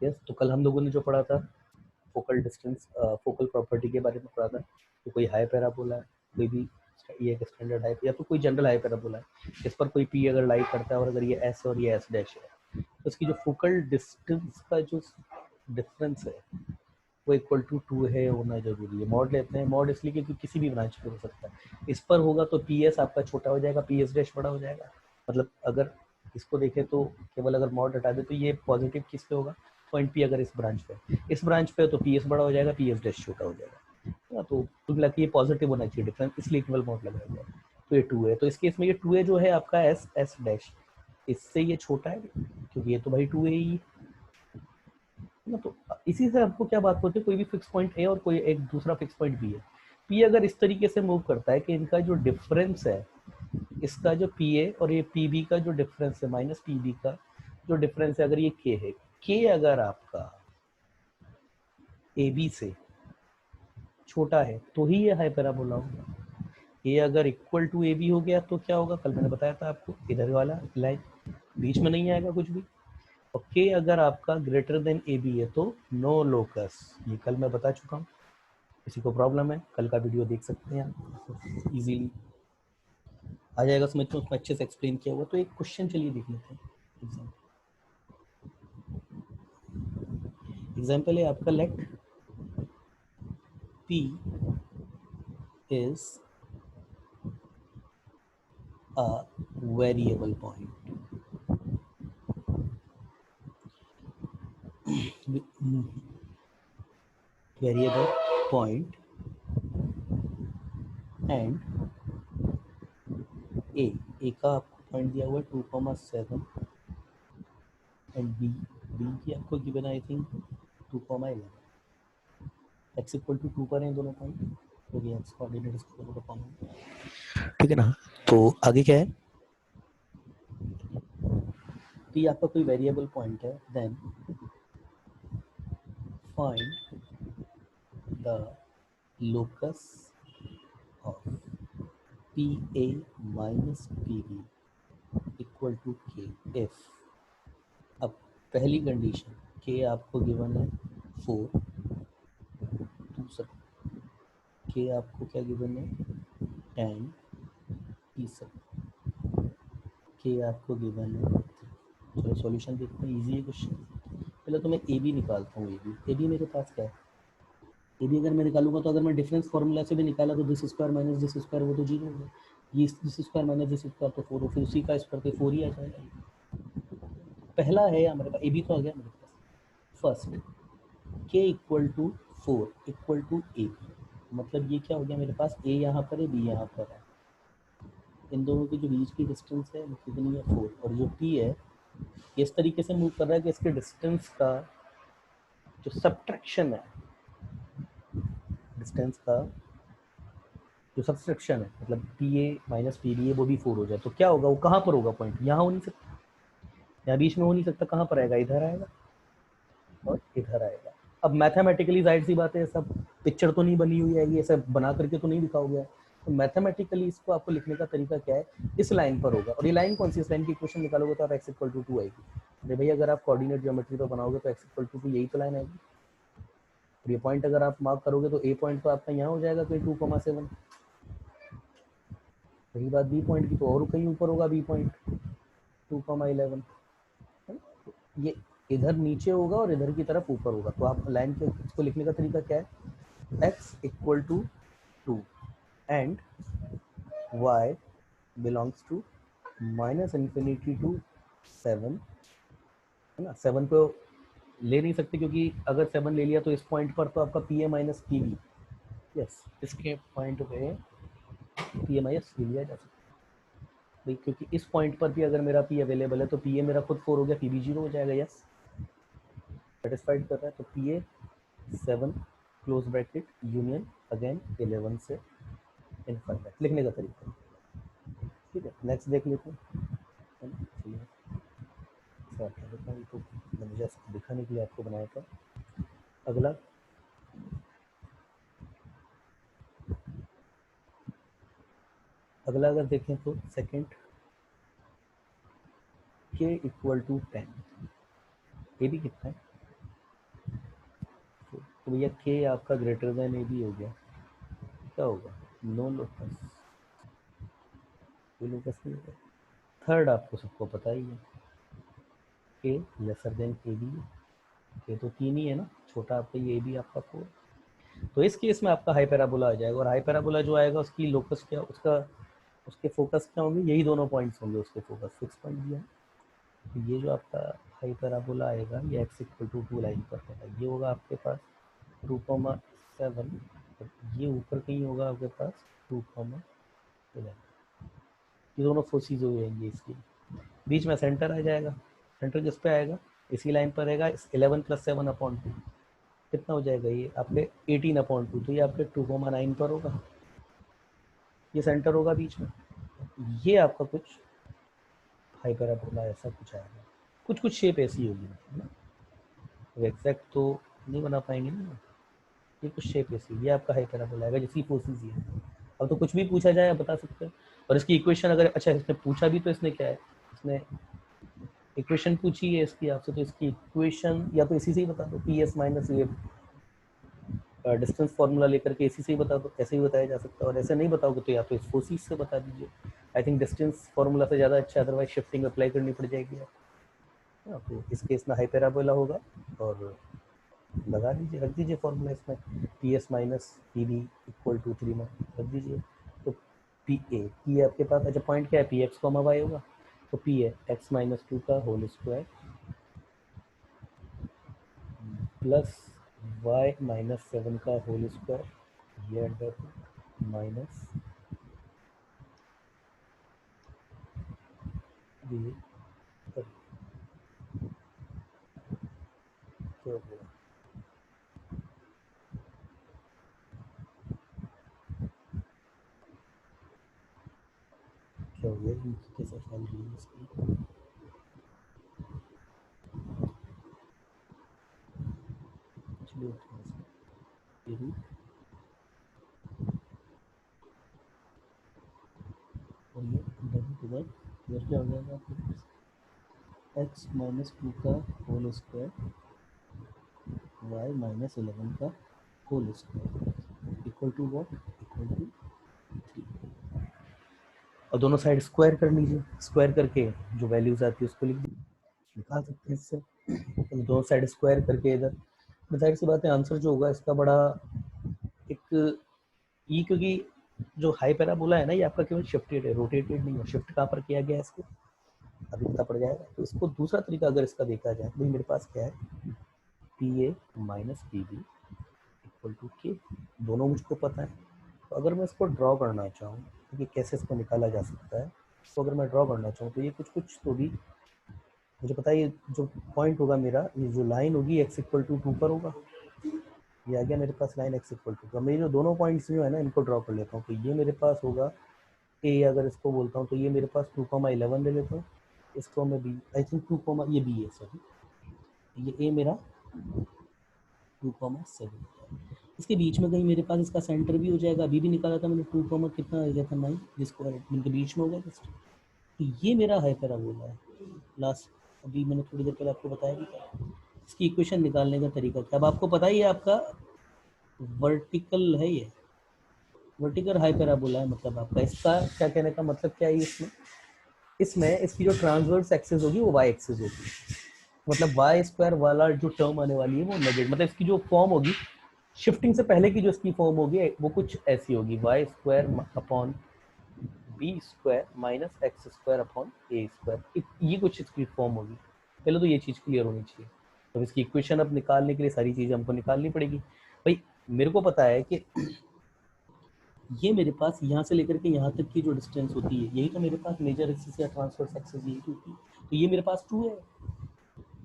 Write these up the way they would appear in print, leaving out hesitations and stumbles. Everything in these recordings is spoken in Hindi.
यस, तो कल हम लोगों ने जो पढ़ा था फोकल डिस्टेंस, फोकल प्रॉपर्टी के बारे में पढ़ा था। तो कोई हाई पैराबोला है, कोई भी ये एक स्टैंडर्ड हाई, या तो कोई जनरल हाई पैराबोला है, इस पर कोई पी अगर लाई करता है और अगर ये एस और ये एस डैश है, तो इसकी जो फोकल डिस्टेंस का जो डिफरेंस है वो इक्वल टू 2 है होना जरूरी है। मॉड लेते हैं, मॉड इसलिए क्योंकि किसी भी ब्रांच पे हो सकता है। इस पर होगा तो पी एस आपका छोटा हो जाएगा, पी एस डैश बड़ा हो जाएगा। मतलब अगर इसको देखें तो केवल अगर मॉड हटा दे तो ये पॉजिटिव किस पे होगा, पॉइंट पी अगर इस ब्रांच पे तो पी एस बड़ा हो जाएगा, पी एस डैश छोटा हो जाएगा। तो कुल मिला के ये पॉजिटिव होना चाहिए डिफरेंस, इसलिए इक्वल मॉड लगाया गया। तो ये 2 है, तो इस केस में ये 2 है जो है आपका एस एस डैश, इससे ये छोटा है क्योंकि ये तो भाई 2 है ही ना। तो इसी से आपको क्या बात होती है, कोई भी फिक्स पॉइंट ए और कोई एक दूसरा फिक्स पॉइंट बी है, पी अगर इस तरीके से मूव करता है कि इनका जो डिफरेंस है, इसका जो पी ए और ये पी बी का जो डिफरेंस है माइनस पी बी का जो डिफरेंस है, अगर ये के है, के अगर आपका ए बी से छोटा है तो ही ये हाई पैराबोला होगा। ये अगर इक्वल टू ए बी हो गया तो क्या होगा, कल मैंने बताया था आपको, इधर वाला लाइन बीच में नहीं आएगा कुछ भी। और के अगर आपका ग्रेटर देन ए बी है तो नो लोकस, ये कल मैं बता चुका हूँ। किसी को प्रॉब्लम है कल का वीडियो देख सकते हैं आप, इजीली आ जाएगा समझ में, उसमें अच्छे से एक्सप्लेन किया हुआ। तो एक क्वेश्चन चलिए देख लेते हैं। एग्जाम्पल है आपका, late P is a variable point. Variable point and A का आपको पॉइंट दिया हुआ है 2,7 एंड B की आपको given I think 2,11। x equal to 2 पर हैं दोनों पॉइंट, क्योंकि x कोऑर्डिनेट इसको दोनों का कॉमन है, ठीक है ना। तो आगे क्या है, P आपका कोई वेरिएबल पॉइंट है, then find the locus of PA minus PB equal to K if, अब पहली कंडीशन K आपको गिवन है 4, दूसरा K आपको क्या गिवन है 10, तीसरा K आपको गिवन है। चलो सॉल्यूशन देखते हैं, इजी है क्वेश्चन। पहले तो मैं ए बी निकालता हूँ। ए बी मेरे पास क्या है, ए बी अगर मैं निकालूंगा तो अगर मैं डिफरेंस फार्मूला से भी निकाला तो this square minus this square वो तो जीरो होगा, ये this square minus this square तो 4, फिर उसी का स्क्वायर पे 4 ही आ जाएगा। पहला है हमारे पास, ए बी तो आ गया मेरे पास। फर्स्ट के इक्वल टू 4 इक्वल टू ए, मतलब ये क्या हो गया मेरे पास, ए यहाँ पर है बी यहाँ पर है, इन दोनों के जो बीच की डिस्टेंस है वो कितनी है 4, और जो पी है इस तरीके से मूव कर रहा है कि इसके डिस्टेंस का जो सब्ट्रैक्शन है, डिस्टेंस का जो सब्ट्रैक्शन है, मतलब P A minus P B है वो भी 4 हो जाए, तो क्या होगा, वो कहाँ पर होगा पॉइंट, यहाँ हो नहीं सकता, यहाँ बीच में हो नहीं सकता, कहाँ पर आएगा, इधर आएगा और इधर आएगा। अब मैथमेटिकली जाहिर सी बात है, सब पिक्चर तो नहीं बनी हुई है, ये सब बना करके तो नहीं दिखाओगे, तो मैथमेटिकली इसको आपको लिखने का तरीका क्या है, इस लाइन पर होगा। और ये लाइन कौन सी, इस लाइन की इक्वेशन निकालोगे तो आप x इक्वल टू 2 आएगी। अरे भैया अगर आप कोऑर्डिनेट ज्योमेट्री पर बनाओगे तो x इक्वल टू 2 यही तो लाइन आएगी। और ये पॉइंट अगर आप मार्क करोगे तो a पॉइंट तो आपका यहाँ हो जाएगा कहीं 2,7, रही बात b पॉइंट की तो और कहीं ऊपर होगा b पॉइंट 2,11, ये इधर नीचे होगा और इधर की तरफ ऊपर होगा। तो आप लाइन के इसको लिखने का तरीका क्या है, x equal to 2 and y belongs to minus infinity to 7, है ना। 7 को ले नहीं सकते क्योंकि अगर 7 ले लिया तो इस पॉइंट पर तो आपका P A minus P B, yes इसके पॉइंट पे पी ए माइनस पी लिया जा सकता है, क्योंकि इस पॉइंट पर भी अगर मेरा पी अवेलेबल है तो पी ए मेरा खुद 4 हो गया, पी बी 0 हो जाएगा, यस सेटिस्फाइड कर रहा है। तो P A 7 close bracket union again 11 से इनफाइनाइट, लिखने का तरीका, ठीक है। नेक्स्ट देख लेते हैं, चलिए तो मैंने जस्ट दिखाने के लिए आपको बनाया था। अगला अगर देखें तो सेकंड के इक्वल टू 10, ए भी कितना है तो भैया के आपका ग्रेटर देन ए बी हो गया, क्या होगा? नो लोकस, कोई लोकस नहीं होगा। थर्ड आपको सबको पता ही है, के लेसर देन ए बी, के तो 3 ही है ना, छोटा आपका ये भी आपका 4। तो इस केस में आपका हाई पैराबोला आ जाएगा, और हाई पैराबोला जो आएगा उसकी लोकस क्या, उसका उसके फोकस क्या होंगे, यही दोनों पॉइंट्स होंगे उसके फोकस, 6 पॉइंट दिया है। तो ये जो आपका हाई पैराबोला आएगा ये x इक्वल टू 2 लाइन पर होगा, ये होगा आपके पास 2,7, ये ऊपर कहीं होगा आपके पास 2,11, ये दोनों फोर्सेस हो जाएंगे इसकी। बीच में सेंटर आ जाएगा, सेंटर किस पे आएगा, इसी लाइन पर रहेगा, 11 + 7/2 कितना हो जाएगा, ये आपके 18/2, तो ये आपके 2,9 पर होगा, ये सेंटर होगा बीच में। ये आपका कुछ हाई पैराबोला ऐसा कुछ आएगा, कुछ कुछ शेप ऐसी होगी ना, तो एग्जैक्ट तो नहीं बना पाएंगे ना, ये कुछ शेप ऐसी, ये आपका हाई पैराबोला आएगा जिसकी फोर्सेस ये है। अब तो कुछ भी पूछा जाए आप बता सकते हैं। और इसकी इक्वेशन अगर, अच्छा इसने पूछा भी तो इसने क्या है, इसने इक्वेशन पूछी है इसकी आपसे, तो इसकी इक्वेशन या तो इसी से ही बता दो, पी एस माइनस ये डिस्टेंस फार्मूला लेकर के इसी से ही बता दो, ऐसे ही बताया जा सकता है। और ऐसे नहीं बताओगे तो या तो इस फोर्सेस से बता दीजिए, आई थिंक डिस्टेंस फार्मूला से ज़्यादा अच्छा, अदरवाइज शिफ्टिंग अप्लाई करनी पड़ जाएगी आपको। तो इस केस में हाई पैराबोला होगा, और लगा दीजिए, रख दीजिए फॉर्मूला इसमें, P S minus P B equal to 3 में रख दीजिए। तो पी ए, पी आपके पास, अच्छा पॉइंट क्या है, पी एक्स कॉमा वाई होगा, तो पी है एक्स माइनस 2 का whole square plus y minus 7 का होल स्क्वायर, ये अंडर माइनस ये, तो क्या हो गया, इनकी कैसे फैल रही है इसकी, चलिए ये रूट, और ये इधर इधर क्या हो जाएगा आपके पास, एक्स माइनस 2 का होल स्क्वायर वाई माइनस 11 का whole square equal to what, equal to 3। और दोनों साइड स्क्वायर कर लीजिए, स्क्वायर करके जो वैल्यूज आती है उसको लिख दीजिए, निकाल सकते हैं इससे। तो दोनों साइड स्क्वायर करके इधर, जाहिर सी बात है आंसर जो होगा इसका बड़ा एक ई, क्योंकि जो हाई पैराबोला है ना ये आपका केवल शिफ्टेड है, रोटेटेड नहीं है। शिफ्ट कहाँ पर किया गया है इसको अभी पता पड़ जाएगा। तो इसको दूसरा तरीका अगर इसका देखा जाए, भाई मेरे पास क्या है, P A minus P B equal to K, दोनों मुझको पता है। तो अगर मैं इसको ड्रॉ करना चाहूँ तो ये कैसे इसको निकाला जा सकता है, तो अगर मैं ड्रॉ करना चाहूँ तो ये कुछ कुछ तो भी मुझे पता है, ये जो पॉइंट होगा मेरा, ये जो लाइन होगी एक्स इक्वल टू 2 पर होगा, ये आ गया मेरे पास लाइन एक्स इक्वल टू। अब मेरे जो दोनों पॉइंट्स जो है ना इनको ड्रॉ कर लेता हूँ, तो ये मेरे पास होगा ए, अगर इसको बोलता हूँ तो ये मेरे पास 2,11 ले लेता हूँ, इसको मैं बी, आई थिंक 2, ये बी है सॉरी, ये ए मेरा 2,7, इसके बीच में कहीं मेरे पास इसका सेंटर भी हो जाएगा, अभी भी निकाला था मैंने 2, कितना आ गया था 9, जिसको इनके बीच में होगा जस्ट। तो ये मेरा हाई पैराबोला है लास्ट, अभी मैंने थोड़ी देर पहले आपको बताया भी था। इसकी इक्वेशन निकालने का तरीका क्या, अब आपको पता ही है, आपका वर्टिकल है, ये वर्टिकल हाई पैराबोला है, मतलब आपका इसका क्या कहने का मतलब क्या है, इसमें इसमें इसकी जो ट्रांसवर्स एक्सिस होगी वो वाई एक्सिस होगी, मतलब वाई स्क्वायर वाला जो टर्म आने वाली है वो नेगेटिव, मतलब इसकी जो फॉर्म होगी शिफ्टिंग से पहले की जो इसकी फॉर्म होगी वो कुछ ऐसी होगी, y square upon b square minus x square upon a square, ये कुछ इसकी फॉर्म होगी। पहले तो ये चीज़ क्लियर होनी चाहिए। तो इसकी इक्वेशन अब निकालने के लिए सारी चीज़ें हमको निकालनी पड़ेगी। भाई मेरे को पता है कि ये मेरे पास यहाँ से लेकर के यहाँ तक की जो डिस्टेंस होती है, यही तो मेरे पास मेजर एक्सिस या ट्रांसवर्स एक्सिस यही होती है। तो ये मेरे पास 2 है,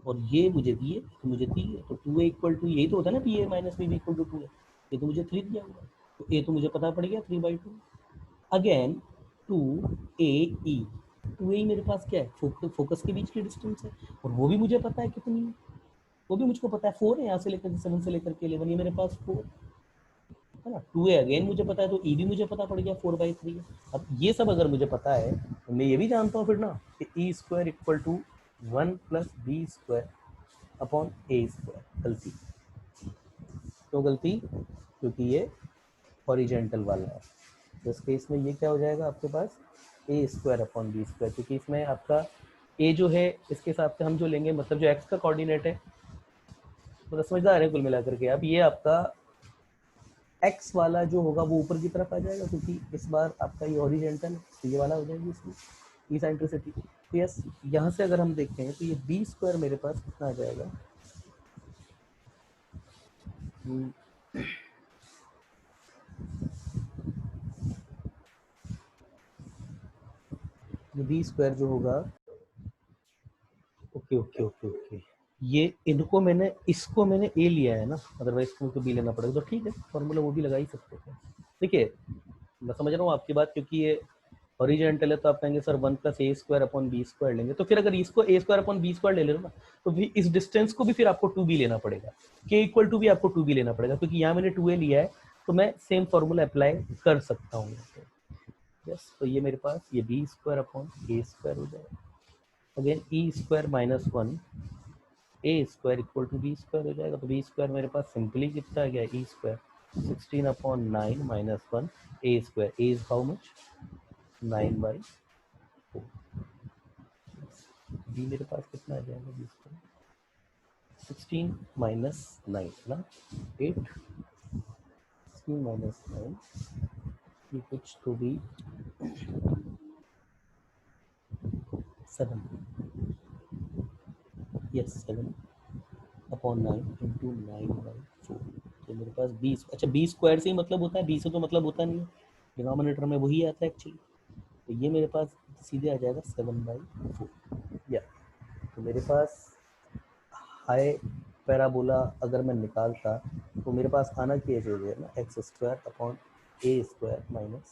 और ये मुझे बी है, तो मुझे 3 है, तो 2 ए इक्वल टू, यही तो होता है ना, P A minus B equal to 2 है, ये तो मुझे 3 दिया हुआ है, तो ए तो मुझे पता पड़ गया 3/2। अगेन 2 ए ई, 2 ए मेरे पास क्या है, फोकस के बीच की डिस्टेंस है, और वो भी मुझे पता है कितनी है, वो भी मुझको पता है 4 है, यहाँ से लेकर 7 से लेकर के 11, ये मेरे पास 4 है ना। 2 ए अगेन मुझे पता है, तो ई भी मुझे पता पड़ गया 4/3 है। अब ये सब अगर मुझे पता है तो मैं ये भी जानता हूँ फिर ना कि e square equal to 1 + b square upon a square, गलती, क्यों गलती? क्योंकि ये हॉरिजेंटल वाला है। तो इस केस में ये क्या हो जाएगा आपके पास, ए स्क्वायर अपॉन बी स्क्वायर, क्योंकि इसमें आपका ए जो है इसके हिसाब से हम जो लेंगे, मतलब जो एक्स का कोऑर्डिनेट है, मतलब समझदार है कुल मिलाकर के। अब ये आपका एक्स वाला जो होगा वो ऊपर की तरफ आ जाएगा, क्योंकि इस बार आपका ये हॉरिजेंटल है, तो ये वाला हो जाएगी इसमें इसेंट्रिसिटी। तो यस, यहाँ से अगर हम देखते हैं तो ये बी स्क्वायर मेरे पास कितना आ जाएगा, ये बी स्क्वायर जो होगा, ओके ओके ओके ओके, ये इनको मैंने, इसको मैंने ए लिया है ना, अदरवाइज इसको तो बी लेना पड़ेगा, तो ठीक है फॉर्मूला वो भी लगा ही सकते थे। देखिए मैं समझ रहा हूँ आपकी बात, क्योंकि ये हॉरिजेंटल है तो आप कहेंगे sir 1 + a² upon b square लेंगे, तो फिर अगर इसको a² अपॉन बी स्क्वायर ले लो ना, तो भी इस डिस्टेंस को भी फिर आपको 2b लेना पड़ेगा, k इक्वल टू भी आपको 2b लेना पड़ेगा, क्योंकि यहाँ मैंने 2a लिया है, तो मैं सेम फॉर्मूला अप्लाई कर सकता हूँ। यस, तो ये मेरे पास ये b² अपॉन a² हो जाएगा, again e² - 1 a² equal to b² हो जाएगा, तो b² मेरे पास सिंपली कितना आ गया, e², 16/9 - 1 a², a is how much, 9/4, b मेरे पास कितना आ जाएगा, b², 16 - 9 ना, 8, 16 - 9, ये कुछ तो भी 7, यस 7/9 × 9/4, तो मेरे पास 20, अच्छा b² से ही मतलब होता है, b से तो मतलब होता नहीं है, डिनोमिनेटर में वही आता है एक्चुअली, तो ये मेरे पास सीधे आ जाएगा 7/4। या तो मेरे पास हाई पैराबोला अगर मैं निकालता तो मेरे पास आना क्या चाहिए ना, x² upon a² minus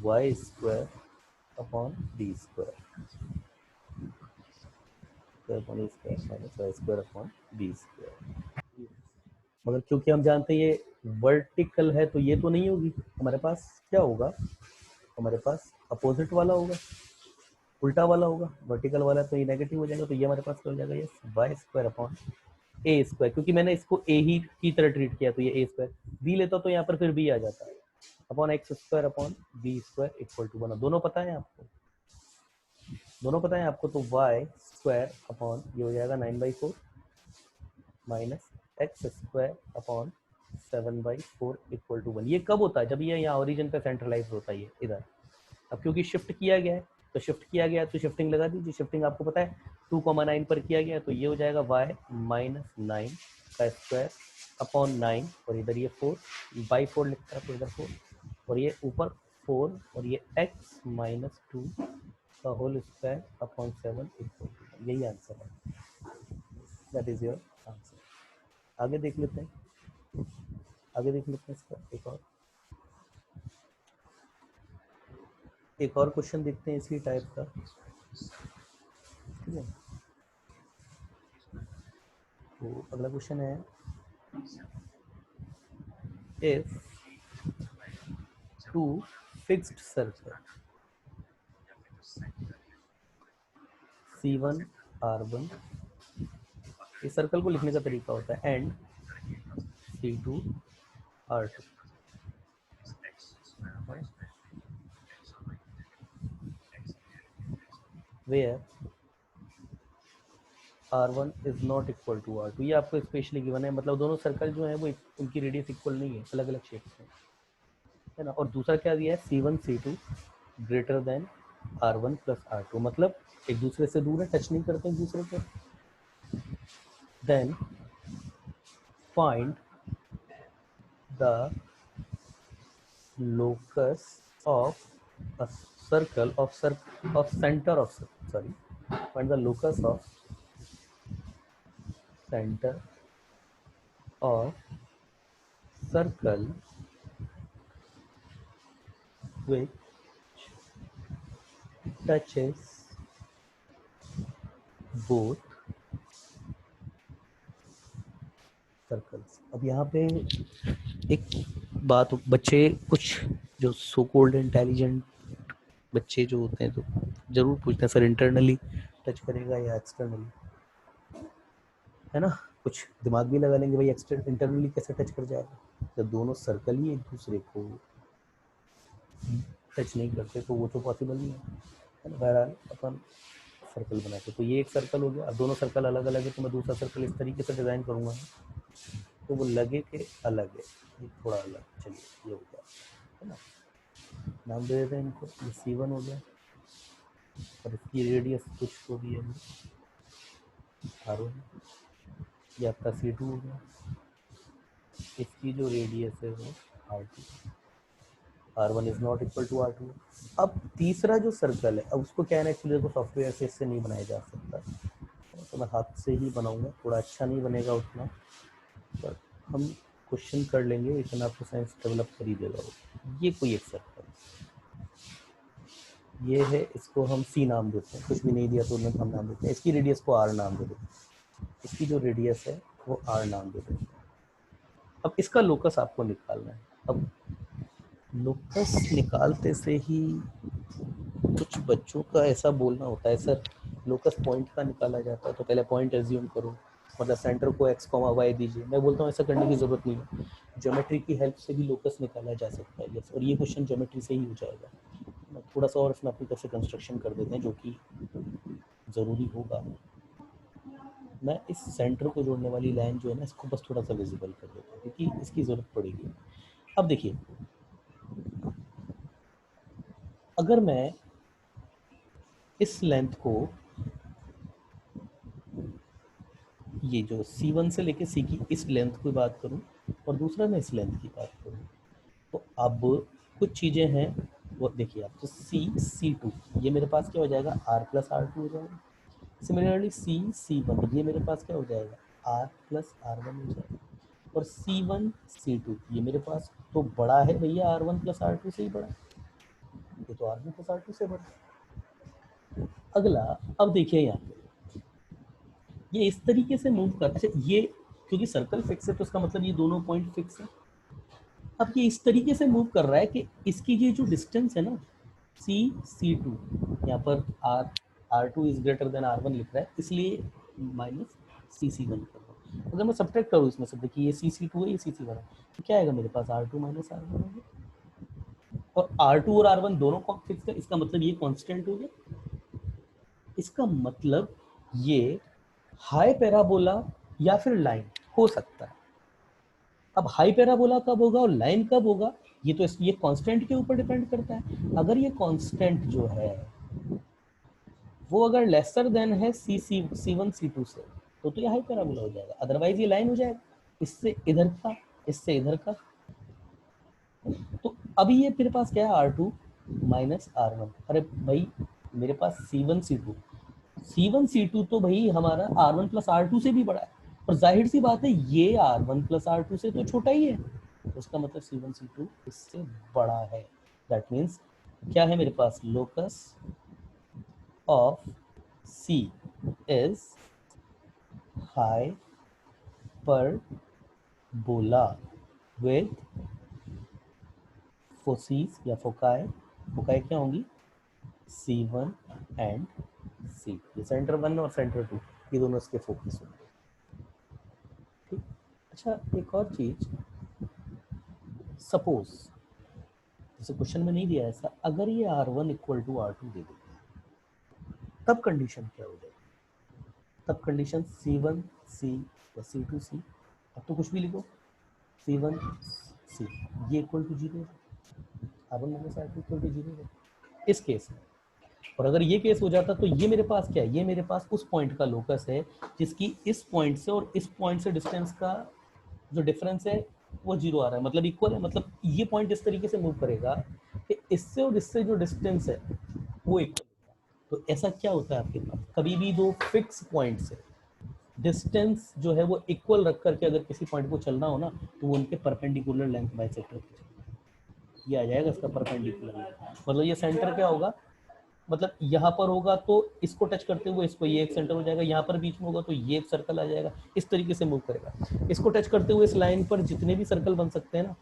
y² upon b² upon a² minus y² upon b²। मगर क्योंकि हम जानते हैं ये वर्टिकल है तो ये तो नहीं होगी, हमारे पास क्या होगा, हमारे पास अपोजिट वाला होगा, उल्टा वाला होगा, वर्टिकल वाला तो ये नेगेटिव हो जाएगा, तो ये हमारे पास क्या हो जाएगा, ये y² अपॉन a², क्योंकि मैंने इसको a ही की तरह ट्रीट किया, तो ये a², b लेता तो यहाँ पर फिर b आ जाता है, upon x² upon b² equal to 1, दोनों पता है आपको, दोनों पता है आपको, तो y² अपॉन ये हो जाएगा 9/4 minus x² upon 7/4 equal to 1। ये कब होता है, जब ये यहाँ ओरिजिन पे सेंट्रलाइज होता है इधर। अब क्योंकि शिफ्ट किया गया है तो शिफ्ट किया गया तो शिफ्टिंग लगा दीजिए, शिफ्टिंग आपको पता है 2,9 पर किया गया, तो ये हो जाएगा y - 9 का स्क्वायर अपॉन 9, और इधर ये 4/4 लिखता है, तो इधर 4, और ये ऊपर 4, और ये x - 2 का whole square upon 7 equal to, यही आंसर है, दैट इज योर आंसर। आगे देख लेते हैं, आगे देख लेते हैं इसका एक और क्वेश्चन देखते हैं इसी टाइप का, ठीक है। तो अगला क्वेश्चन है, if two fixed circle C1 R1, इस सर्कल को लिखने का तरीका होता है, and C2 R2, where R1 is not equal to R2, ये आपको स्पेशली गिवन है, मतलब दोनों सर्कल जो है वो उनकी रेडियस इक्वल नहीं है, अलग अलग शेप में है ना। और दूसरा क्या दिया है, C1 C2 greater than R1 + R2, मतलब एक दूसरे से दूर है, टच नहीं करते एक दूसरे को। Then find the locus of a circle of center of, sorry, find the locus of center of circle which touches both circles. अब यहाँ पे एक बात, बच्चे कुछ जो सो कॉल्ड इंटेलिजेंट बच्चे जो होते हैं तो जरूर पूछते हैं सर इंटरनली टच करेगा या एक्सटर्नली, है ना। कुछ दिमाग भी लगा लेंगे भाई इंटरनली कैसे टच कर जाएगा। जब दोनों सर्कल ही एक दूसरे को टच नहीं करते तो वो तो पॉसिबल नहीं है ना। बहरहाल अपन सर्कल बनाते, तो ये एक सर्कल हो गया। अब दोनों सर्कल अलग अलग है तो मैं दूसरा सर्कल इस तरीके से डिज़ाइन करूँगा तो वो लगे के अलग है, ये थोड़ा अलग। चलिए ये हो गया है ना, नाम दे देते हैं इनको, ये C1 हो गया और इसकी रेडियस कुछ तो भी है R1, ये आपका C2 हो गया, इसकी जो रेडियस है वो R2, R1 is not equal to R2। अब तीसरा जो सर्कल है, अब उसको क्या है ना, एक्चुअली देखो सॉफ्टवेयर से इससे नहीं बनाया जा सकता, तो मैं हाथ से ही बनाऊंगा, थोड़ा अच्छा नहीं बनेगा उतना, पर हम क्वेश्चन कर लेंगे, इतना आपको साइंस डेवलप कर ही देगा वो। ये कोई एक सर्कल ये है, इसको हम C नाम देते हैं, कुछ भी नहीं दिया तो हम नाम देते हैं, इसकी रेडियस को R नाम दे देते हैं, इसकी जो रेडियस है वो R नाम दे देते हैं। अब इसका लोकस आपको निकालना है। अब लोकस निकालते से ही कुछ बच्चों का ऐसा बोलना होता है, सर लोकस पॉइंट का निकाला जाता है, तो पहले पॉइंट एज्यूम करो, मतलब सेंटर को x, y दीजिए। मैं बोलता हूँ ऐसा करने की ज़रूरत नहीं है, ज्योमेट्री की हेल्प से भी लोकस निकाला जा सकता है। यस, और ये क्वेश्चन ज्योमेट्री से ही हो जाएगा। थोड़ा सा और इसमें अपनी तरफ से कंस्ट्रक्शन कर देते हैं जो कि ज़रूरी होगा। मैं इस सेंटर को जोड़ने वाली लाइन जो है ना, इसको बस थोड़ा सा विजिबल कर देता हूँ क्योंकि इसकी ज़रूरत पड़ेगी। अब देखिए, अगर मैं इस लेंथ को, ये जो C1 से लेके C की इस लेंथ की बात करूं और दूसरा मैं इस लेंथ की बात करूं, तो अब कुछ चीज़ें हैं वो देखिए आप, तो C2 ये मेरे पास क्या हो जाएगा, R+R2 हो जाएगा। सिमिलरली C1 ये मेरे पास क्या हो जाएगा, R+R1 हो जाएगा। और C1 C2 ये मेरे पास तो बड़ा है भैया, R1+R2 से ही बड़ा, ये तो R1+R2 से बड़ा। अगला, अब देखिए यहाँ पे ये इस तरीके से मूव कर, अच्छा ये क्योंकि सर्कल फिक्स है तो इसका मतलब ये दोनों पॉइंट फिक्स है। अब ये इस तरीके से मूव कर रहा है कि इसकी ये जो डिस्टेंस है ना C2, यहाँ पर R2 is greater than R1 लिख रहा है, इसलिए माइनस C1 कर रहा हूँ। अगर मैं सब्ट्रैक्ट करूँ इसमें से, देखिए ये C2 है, ये C1 है, तो क्या आएगा मेरे पास, R2 माइनस R1 होगा। और R2 और R1 दोनों फिक्स है, इसका मतलब ये कांस्टेंट हो गया। इसका मतलब ये हाई पैराबोला या फिर लाइन हो सकता है। अब हाई पैराबोला कब होगा और लाइन कब होगा, ये तो ये कांस्टेंट के ऊपर डिपेंड करता है। अगर ये कांस्टेंट जो है वो अगर लेसर देन है C1 C2 से, तो ये हाई पैराबोला हो जाएगा, अदरवाइज ये लाइन हो जाएगा, इससे इधर का इससे इधर का। तो अभी ये मेरे पास क्या है, R2 माइनस R1। अरे भाई मेरे पास C1 C2 तो भाई हमारा R1+R2 से भी बड़ा है, और जाहिर सी बात है ये R1+R2 से तो छोटा ही है, तो उसका मतलब C1 C2 इससे बड़ा है। दैट मीन्स क्या है मेरे पास, locus of C is hyperbola with फोसीज या फोकाई। फोकाई क्या होंगी, C1 एंड C, ये सेंटर 1 और सेंटर 2 ये दोनों इसके फोकस होंगे। ठीक, अच्छा एक और चीज, सपोज जैसे क्वेश्चन में नहीं दिया ऐसा, अगर ये R1 इक्वल टू R2 दे देते तब कंडीशन क्या हो जाएगी, तब कंडीशन C1 C या C2 C, अब तो कुछ भी लिखो, C1 C ये equal to 0, R1 minus R2 equal to 0 इस केस में। और अगर ये केस हो जाता तो ये मेरे पास क्या है, ये मेरे पास उस पॉइंट का लोकस है जिसकी इस पॉइंट से और इस पॉइंट से डिस्टेंस का जो डिफरेंस है वो 0 आ रहा है, मतलब इक्वल है। मतलब ये पॉइंट इस तरीके से मूव करेगा कि इससे और इससे जो डिस्टेंस है वो इक्वल होगा। तो ऐसा क्या होता है आपके पास, कभी भी दो फिक्स पॉइंट से डिस्टेंस जो है वो इक्वल रख करके अगर किसी पॉइंट को चलना हो ना, तो वो उनके परपेंडिकुलर लेंथ बाइसेक्टर ये आ जाएगा, इसका परपेंडिकुलर। मतलब ये सेंटर क्या होगा, मतलब यहाँ पर होगा तो इसको टच करते हुए इसको ये एक सेंटर हो जाएगा, यहाँ पर बीच में होगा तो ये एक सर्कल आ जाएगा, इस तरीके से मूव करेगा। इसको टच करते हुए इस लाइन पर जितने भी सर्कल बन सकते हैं ना,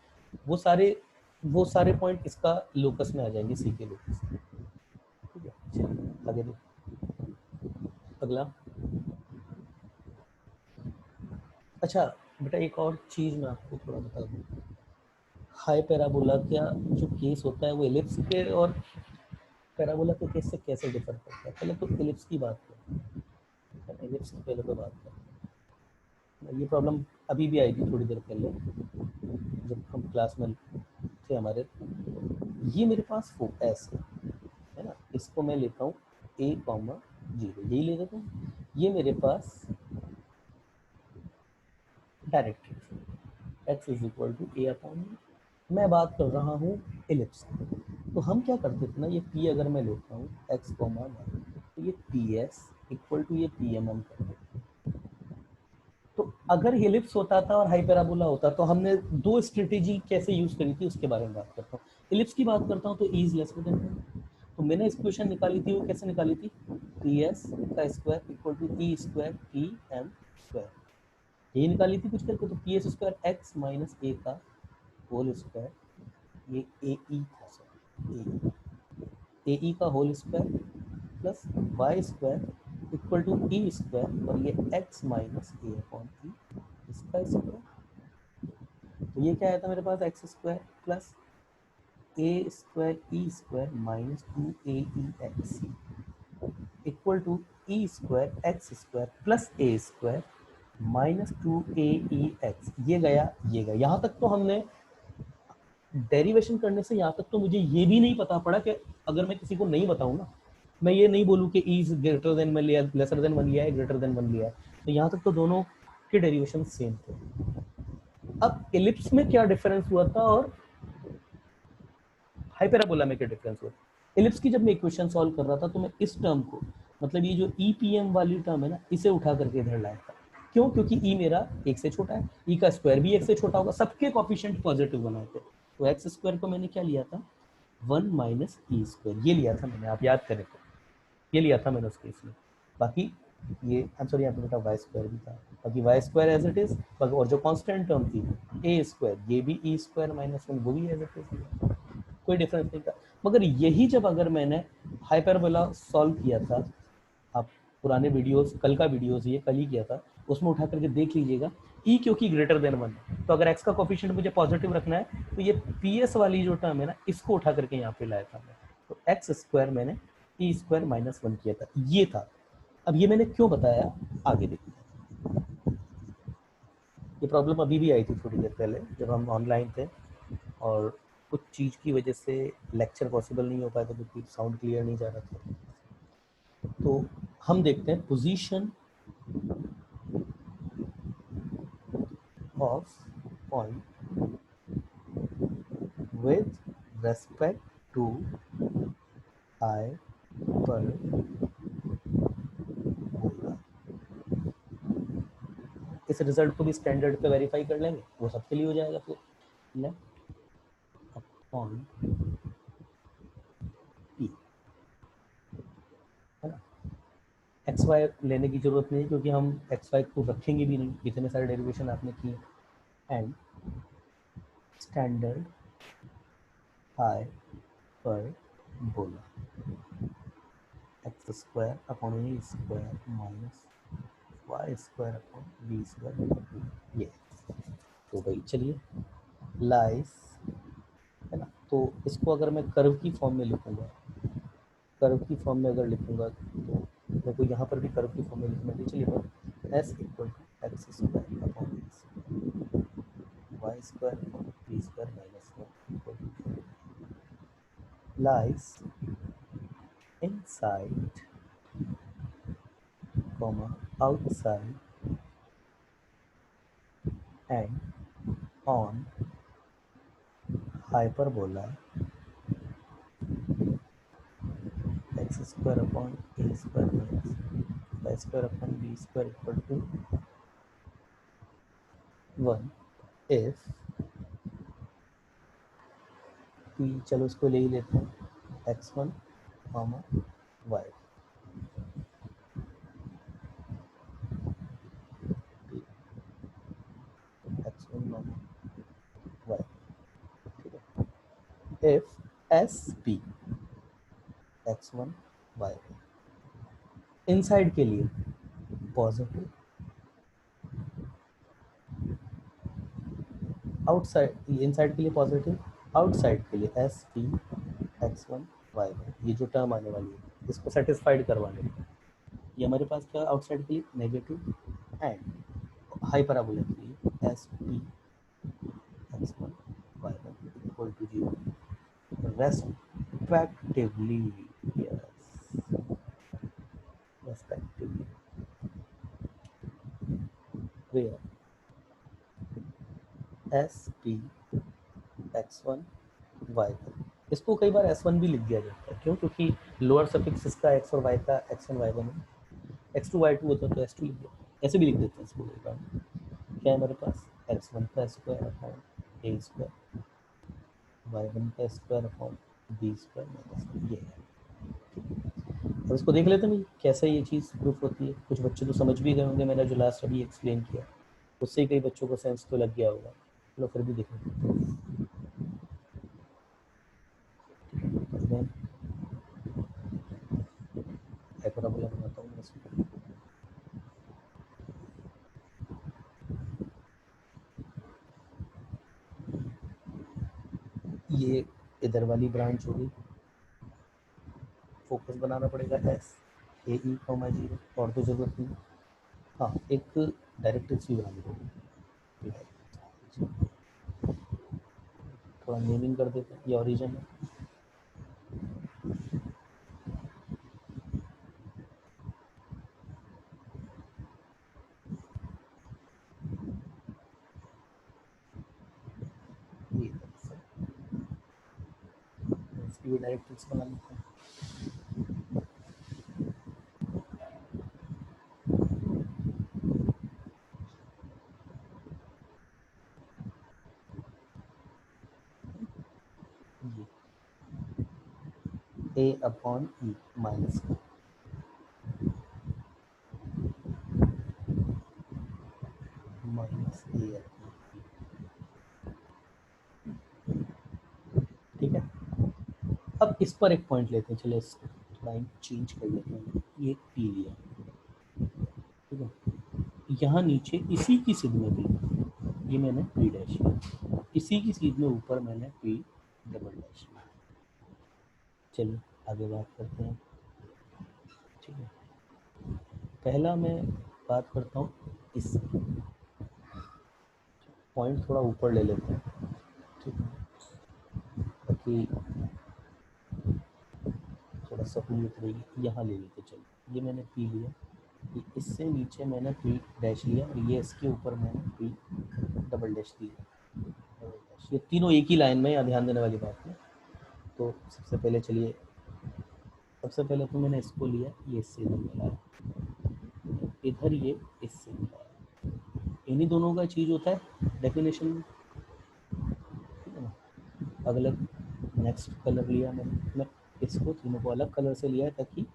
वो सारे पॉइंट इसका लोकस में आ जाएंगे, सी के लोकस। ठीक है, चलिए आगे देखो अगला। अच्छा बेटा, एक और चीज़ मैं आपको थोड़ा बता दूँ, हाई पैराबोला का जो केस होता है वो एलिप्स के और पैराबोला के केस से कैसे डिफर करता है। पहले तो एलिप्स की बात करें, एलिप्स की पहले तो बात करें। ये प्रॉब्लम अभी भी आई थी थोड़ी देर पहले जब हम क्लास में थे हमारे। ये मेरे पास एस है ना, इसको मैं लेता हूँ ए कॉमा जीरो, यही ले लेता हूँ। ये मेरे पास directrix is equal to a upon, मैं बात कर रहा हूँ एलिप्स। तो हम क्या करते थे ना, ये पी अगर मैं लेता हूँ एक्स कॉमा वाई, तो ये पी एस इक्वल टू ये पी एम हम करते थे। तो अगर एलिप्स होता था और हाइपरबोला होता तो हमने दो स्ट्रेटेजी कैसे यूज करी थी उसके बारे में बात करता हूँ। एलिप्स की बात करता हूँ तो ई इज लेस देन, तो मैंने इक्वेशन निकाली थी, वो कैसे निकाली थी, पी एस का square equal to e square P M square, ये निकाली थी कुछ करके। तो P S square x minus a का होल स्क्वायर, ये ए ई था सर, ए ई का whole square plus y square equal to e square, और ये x minus a upon e इसका स्क्वायर। तो ये क्या आया था मेरे पास, x square plus a square e square minus two a e x equal to e square x square plus a square minus two a e x. ये गया ये गया, यहाँ तक तो हमने डेरिवेशन करने से यहाँ तक तो मुझे ये भी नहीं पता पड़ा कि अगर मैं किसी को नहीं बताऊँ ना, मैं ये नहीं बोलूँ कि E is greater than one लिया, लेसर देन वन लिया है, ग्रेटर देन वन लिया है, तो यहाँ तक तो दोनों के डेरिवेशन सेम थे। अब एलिप्स में क्या डिफरेंस हुआ था और हाइपरबोला में क्या डिफरेंस हुआ। एलिप्स की जब मैं इक्वेशन सॉल्व कर रहा था तो मैं इस टर्म को, मतलब ये जो ई पी एम वाली टर्म है ना, इसे उठा करके इधर लाया था। क्यों, क्योंकि ई मेरा एक से छोटा है, ई का स्क्वायर भी एक से छोटा होगा, सबके कोफिशिएंट पॉजिटिव बनाए थे। तो एक्स स्क्वायर को मैंने क्या लिया था, वन माइनस ई स्क्वायर, ये लिया था मैंने, आप याद करें तो ये लिया था मैंने उस केस में। बाकी ये आई एम सॉरी, यहाँ पे बेटा वाई स्क्वायर भी था, बाकी y square as it is, और जो कांस्टेंट टर्म थी ए स्क्वायर, ये भी ई स्क्वायर माइनस वन, वो भी एज इट इज, कोई डिफरेंस नहीं था। मगर यही जब अगर मैंने हाइपरबोला सॉल्व किया था, आप पुराने वीडियोस, कल का वीडियोस ये कल ही किया था, उसमें उठा करके देख लीजिएगा, ई क्योंकि ग्रेटर देन वन, तो अगर एक्स का कोफिशिएंट मुझे पॉजिटिव रखना है तो ये पी एस वाली जो टर्म है ना, इसको उठा करके यहाँ पे लाया था मैं। तो एक्स स्क्वायर मैंने ई स्क्वायर माइनस वन किया था, ये था। अब ये मैंने क्यों बताया, आगे देखिए। ये प्रॉब्लम अभी भी आई थी थोड़ी देर पहले जब हम ऑनलाइन थे, और कुछ चीज़ की वजह से लेक्चर पॉसिबल नहीं हो पाया था क्योंकि साउंड क्लियर नहीं जा रहा था। तो हम देखते हैं position of point with respect to hyperbola. इस रिजल्ट को भी स्टैंडर्ड पे वेरीफाई कर लेंगे, वो सबके लिए हो जाएगा फिर। लेफ्ट अपॉन पी, है ना, एक्स वाई लेने की जरूरत नहीं क्योंकि हम एक्स वाई को रखेंगे भी नहीं, इतने सारे डेरिवेशन आपने किए। And standard hyperbola x square upon a square minus y square upon b square, ये। तो भाई चलिए, लाइस, है ना, तो इसको अगर मैं कर्व की फॉर्म में लिखूंगा, कर्व की फॉर्म में अगर लिखूंगा तो मेरे को यहाँ पर भी कर्व की फॉर्म में लिखना है। चलिए, S equal to x square upon y square upon b square minus one equal to lies inside comma outside and on hyperbola x square upon a square minus y square upon b square equal to 1 if p, चलो इसको ले ही लेते हैं, x1 comma y, x1 comma y, ठीक है। if sp x1 y inside के लिए पॉजिटिव आउटसाइड, इनसाइड के लिए पॉजिटिव, आउटसाइड के लिए S P x one y one, ये जो टर्म आने वाली है इसको सेटिस्फाइड करवाने के लिए ये हमारे पास क्या आउटसाइड के लिए नेगेटिव, एंड हाई पैराबोला के लिए S P x one y one equal to zero respectively, yes respectively, where S P x one y one, इसको कई बार एस वन भी लिख दिया जाता है, क्यों? क्योंकि लोअर सफिक्स इसका एक्स और वाई का एक्स वन वाई वन है, एक्स टू वाई टू होता तो एस टू लिख दिया, ऐसे भी लिख देते हैं इसको कई बार। क्या है हमारे पास एक्स वन का square upon a square, y one का square upon b square minus ये है। अब इसको देख लेते हैं कैसे ये चीज़ प्रूफ होती है। कुछ बच्चे तो समझ भी गए होंगे, मैंने जो लास्ट अभी एक्सप्लेन किया उससे ही कई बच्चों को सेंस तो लग गया होगा। चलो फिर भी देख लेते हैं। पैराबोला बनाता हूँ मैं इसमें। ये इधर वाली ब्रांच होगी, फोकस बनाना पड़ेगा S A e comma zero, और तो जरूरत नहीं। हाँ, एक डायरेक्ट्रिक्स भी बनानी पड़ेगी, थोड़ा नेमिंग कर देते हैं। ये ओरिजिन है, ये इसकी भी डायरेक्ट्रिक्स बना लेते हैं। ए अपॉन ई माइनस माइनस ए, ठीक है। अब इस पर एक पॉइंट लेते हैं, चलिए लाइन चेंज कर लेते हैं। ये पी लिया, ठीक है। यहाँ नीचे इसी की सीध में भी ये मैंने पी डैश लिया, इसी की सीध में ऊपर मैंने पी डबल डैश लिया। चलिए आगे बात करते हैं, ठीक है। पहला मैं बात करता हूँ इस पॉइंट थोड़ा ऊपर ले लेते हैं, ठीक है, ताकि थोड़ा सहूलियत रहेगी। यहाँ ले लेते चलिए, ये मैंने पी लिया, इससे नीचे मैंने पी डैश लिया, और ये इसके ऊपर मैंने पी डबल डैश दिया। ये तीनों एक ही लाइन में, यहाँ ध्यान देने वाली बात है। तो सबसे पहले चलिए, सबसे पहले तो मैंने इसको लिया, ये इससे इधर मिलाया, इधर ये इससे मिलाया, इन्हीं दोनों का चीज़ होता है डेफिनेशन में, ठीक है ना। अगला नेक्स्ट कलर लिया मैं इसको तीनों को अलग कलर से लिया ताकि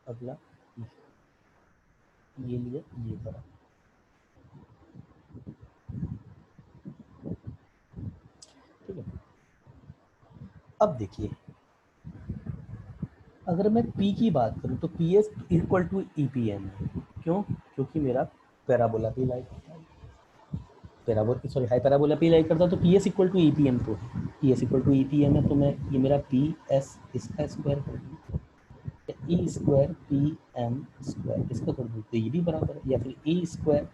अगला ये लिया, ये करा, ठीक है। अब देखिए, अगर मैं P की बात करूं तो P S equal to E P M है, क्यों? क्योंकि मेरा पैराबोला पे लाइक करता है, पैराबोला सॉरी हाई पैराबोला पे लाइक करता है, तो P S equal to E P M तो है, P S equal to E P M है, तो मैं ये मेरा पी एस इसका स्क्वायर कर दूँ, ई स्क्वायर पी एम स्क्वायर इसका कर दूँ, तो ये भी बराबर है, या फिर e square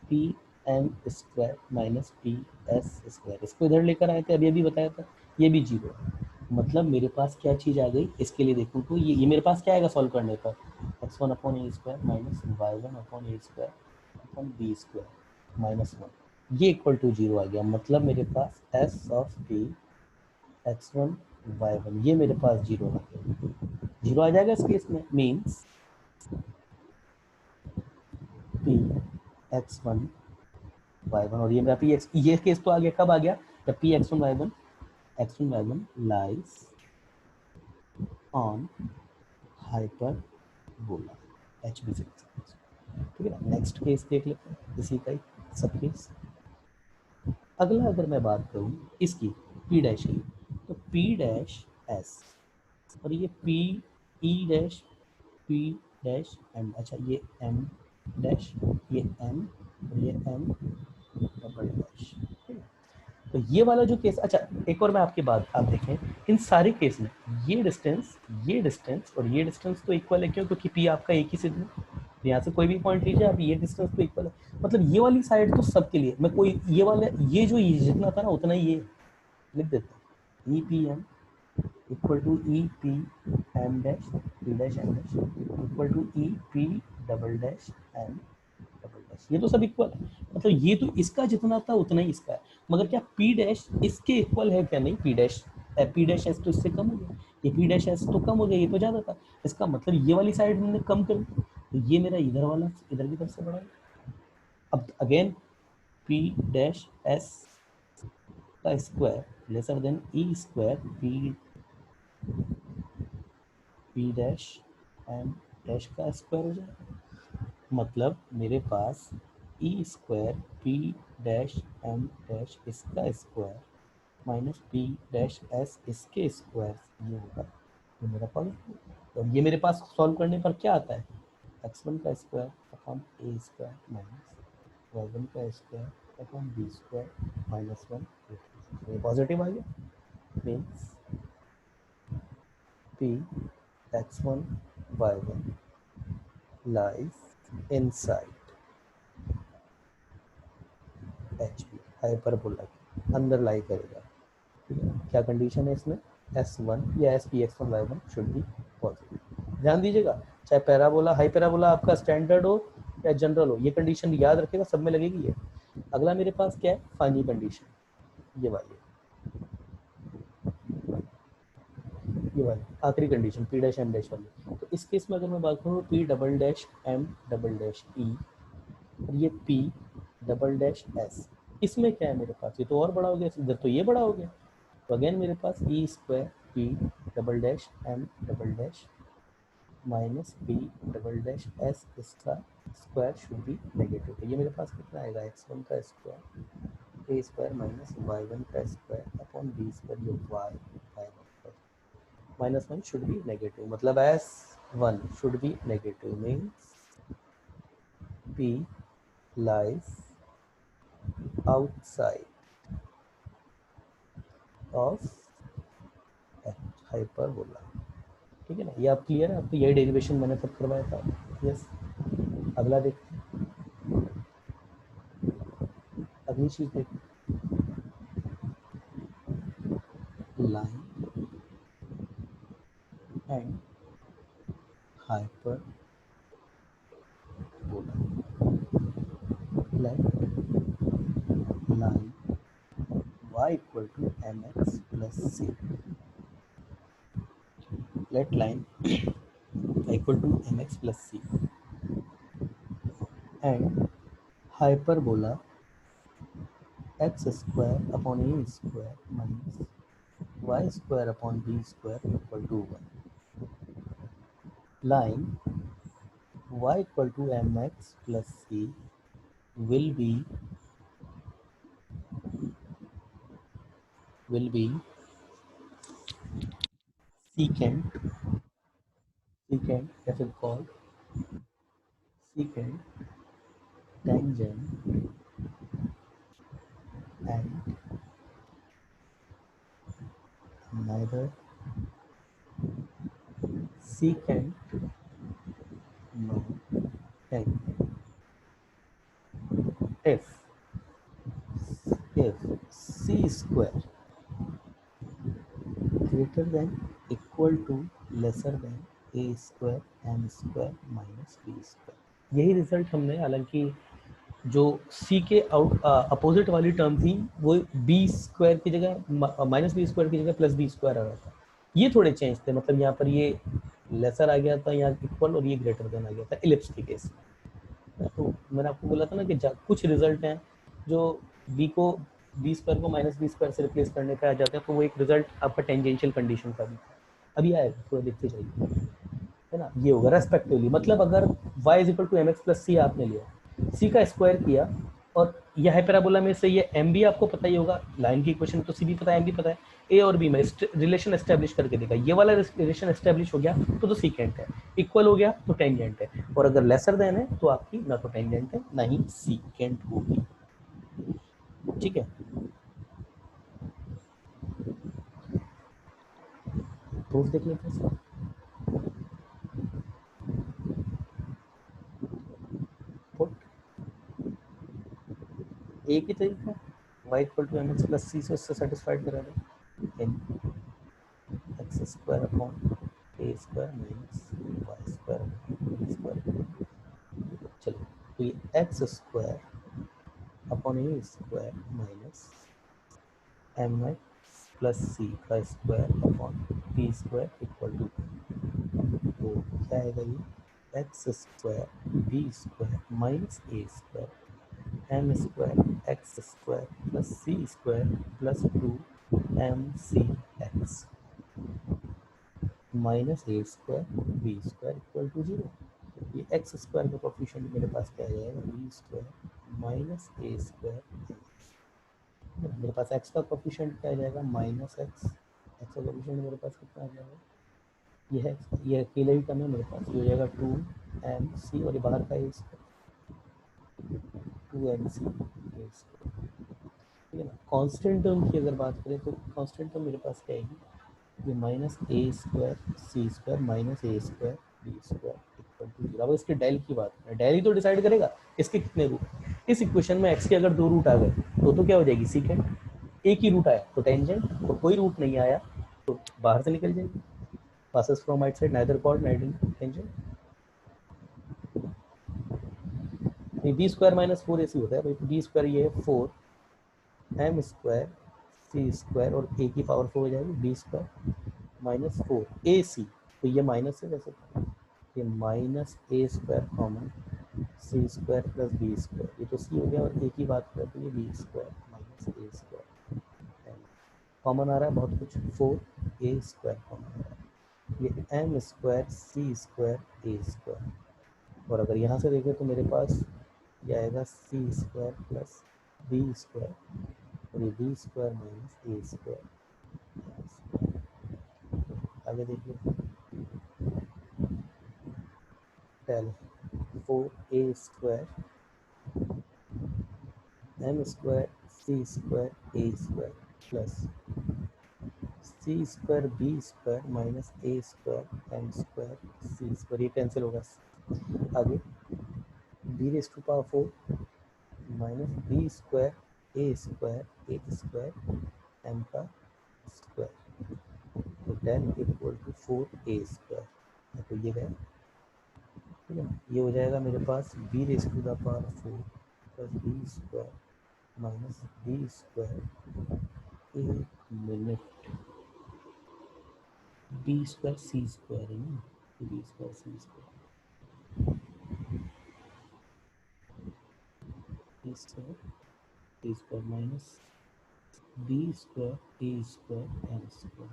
P M square minus p S square, इसको इधर लेकर आए थे, अभी अभी बताया था, ये भी जीरो है। मतलब मेरे पास क्या चीज़ आ गई, इसके लिए देखूँ तो ये मेरे पास क्या आएगा सॉल्व करने पर, x one upon a square minus y one upon a square upon b square minus one, ये इक्वल टू जीरो आ गया। मतलब मेरे पास s of p x one y one ये मेरे पास जीरो आ गया, जीरो आ जाएगा इस केस में, means P x one y one, और ये मेरा पी एक्स, ये केस तो आ गया, कब आ गया? जब P x one y one lies on hyperbola H B से, ठीक है ना। नेक्स्ट केस देख लेते हैं, इसी का ही सब केस। अगला अगर मैं बात करूँ इसकी, पी डैश ई, तो पी डैश एस और ये P E dash P dash M, अच्छा ये एम डैश, ये एम और ये एम डबल डैश, ठीक है। तो ये वाला जो केस, अच्छा एक और मैं आपकी बात आप देखें, इन सारे केस में ये डिस्टेंस और ये डिस्टेंस तो इक्वल है, क्यों? क्योंकि पी आपका एक ही सिग्मा, तो यहाँ से कोई भी पॉइंट लीजिए आप, ये डिस्टेंस तो इक्वल है, मतलब ये वाली साइड तो सबके लिए, मैं कोई ये वाला ये जो ये जितना था ना उतना ही ये लिख देता हूँ, E P M equal to E P M dash P dash M dash equal to E P double dash M double dash, ये तो सब इक्वल है, मतलब ये तो इसका जितना था उतना ही इसका है, मगर क्या पी डैश इसके इक्वल है क्या? नहीं, पी डैश एस तो इससे कम हो गया, ये पी डैश एस तो कम हो गया, ये तो ज़्यादा था, इसका मतलब ये वाली साइड हमने कम कर दी, तो ये मेरा इधर वाला इधर की तरफ से बढ़ा। अब अगेन पी डैश एस का square lesser than e square p dash M dash का स्क्वायर हो जाएगा, मतलब मेरे पास e square p dash M dash इसका square minus p dash s इसके स्क्वायर, ये होगा, ये मेरा पॉइंट। और ये मेरे पास सॉल्व करने पर क्या आता है, x1 का square upon a square minus y1 का square upon b square minus 1, ये पॉजिटिव आ गया, means p x1 y1 lies inside HP hyperbola के अंदर लाई करेगा, ठीक है। क्या कंडीशन है इसमें, S1 या SPX1Y1 शुड बी पॉजिटिव। ध्यान दीजिएगा, चाहे पैराबोला हाइपरबोला आपका स्टैंडर्ड हो या जनरल हो, ये कंडीशन याद रखिएगा, सब में लगेगी ये। अगला मेरे पास क्या है, फाइनल कंडीशन, ये वाली आखिरी condition P dash M dash वाली। तो इस केस में अगर मैं बात करूँ P double dash M double dash E और ये पी डबल डैश एस, इसमें क्या है मेरे पास, ये तो और बड़ा हो गया, इधर तो ये बड़ा हो गया, तो अगेन मेरे पास e square p double dash M double dash minus p double dash s इसका स्क्वायर शुड बी नेगेटिव, तो ये मेरे पास कितना आएगा, x1 का square a square minus y1 का स्क्वायर अपॉन बी स्क्वायर, ये y minus 1 should be negative, मतलब S1 should be negative, means P lies outside of hyperbola, ठीक है ना, ये आप क्लियर है, आपको यही डेरिवेशन मैंने तब करवाया था। यस, अगला देखते हैं, अगली चीज देखते हैं, line and hyperbola, line y equal to mx plus c, let line equal to mx plus c and hyperbola x square upon a square minus y square upon b square equal to 1. Line y equal to mx plus c will be secant if it's called secant tangent and neither secant nor tangent if c square greater than equal to lesser than a square m square minus b square। यही रिजल्ट हमने, हालांकि जो c के अपोजिट वाली टर्म थी वो बी स्क्वायर की जगह माइनस बी स्क्वायर की जगह प्लस बी स्क्वायर आ रहा था, ये थोड़े चेंज थे, मतलब यहाँ पर ये लेसर आ गया था, यहाँ इक्वल, और ये ग्रेटर देन आ गया था इलिप्स के केस में। तो मैंने आपको बोला था ना कि कुछ रिजल्ट हैं जो बी को बी स्क्वायर को माइनस बी स्क्वायर से रिप्लेस करने का आ जाता है, तो वो एक रिजल्ट आपका टेंजेंशियल कंडीशन का भी अभी आएगा, थोड़ा देखते जाइए, है ना। ये होगा रेस्पेक्टिवली, मतलब अगर y is equal to m x plus c आपने लिया, c का स्क्वायर किया और ये हाइपरबोला में से ये एम भी आपको पता ही होगा, लाइन की इक्वेशन तो सी भी पता है, एम भी पता है। ए और बी में रिलेशन एस्टेब्लिश करके देखा, ये वाला रिलेशन एस्टेब्लिश हो गया तो सीकेंट है, इक्वल हो गया तो टेंजेंट है, और अगर लेसर देन है तो आपकी ना तो टेंजेंट है ना ही सीकेंट होगी। ठीक है, प्रूफ देख लेते हैं। एक ही तरीका है, y equal to m x plus c से उससे सेटिस्फाइड करा दें, n x square upon a square minus y square b square. चलो, तो ये x square upon a square minus m x plus c का square upon b square equal to, तो क्या आएगा ये x square b square minus a square m square x square plus c square plus two m c x minus a square b square equal to zero. ये एक्स स्क्वायर का कोफिशिएंट मेरे पास क्या आ जाएगा, b square minus a square, मेरे पास एक्स का कोफिशिएंट क्या आ जाएगा, माइनस एक्स, एक्स का कोफिशिएंट मेरे पास कितना आ जाएगा, ये है, ये अकेले ही टर्म है मेरे पास, ये हो जाएगा टू एम सी, और ये बाहर का a square two m c a square. ठीक है ना। कांस्टेंट टर्म की अगर बात करें तो कांस्टेंट टर्म मेरे पास क्या आएगी, ये minus a square c square minus a square b square equal to zero. अब इसके डेल की बात करें, डेल ही तो डिसाइड करेगा इसके कितने रूट। इस इक्वेशन में एक्स के अगर दो रूट आ गए तो क्या हो जाएगी सीकेंट, एक ही रूट आया तो टेंजेंट, तो कोई रूट नहीं आया तो बाहर से निकल जाएगी, passes from outside neither chord neither tangent। B square minus four a c होता है भाई, बी स्क्वायर ये है four m square c square और ए की पावर फोर हो जाएगी b square minus four a c, तो ये माइनस है वैसे, ये minus a square common c square plus b square, ये तो सी हो गया, और ए की बात करें तो ये b square minus a square, common आ रहा है बहुत कुछ, फोर ए स्क्वायर कॉमन आ रहा है, ये m square c square a square, और अगर यहाँ से देखें तो मेरे पास ये आएगा c square plus b square, और ये b square minus a square. आगे देखिए, tell four a square m square c square a square plus c square b square minus a square m square c square, ये कैंसिल होगा। आगे b raise to power four minus b square a square m का स्क्वायर, तो ten equal to four a square, तो ये गया। ठीक है, ये हो जाएगा मेरे पास b raise to the power four plus b square minus b square, एक minute, b square c square है ना, b square c square a square a square minus b square a square m square,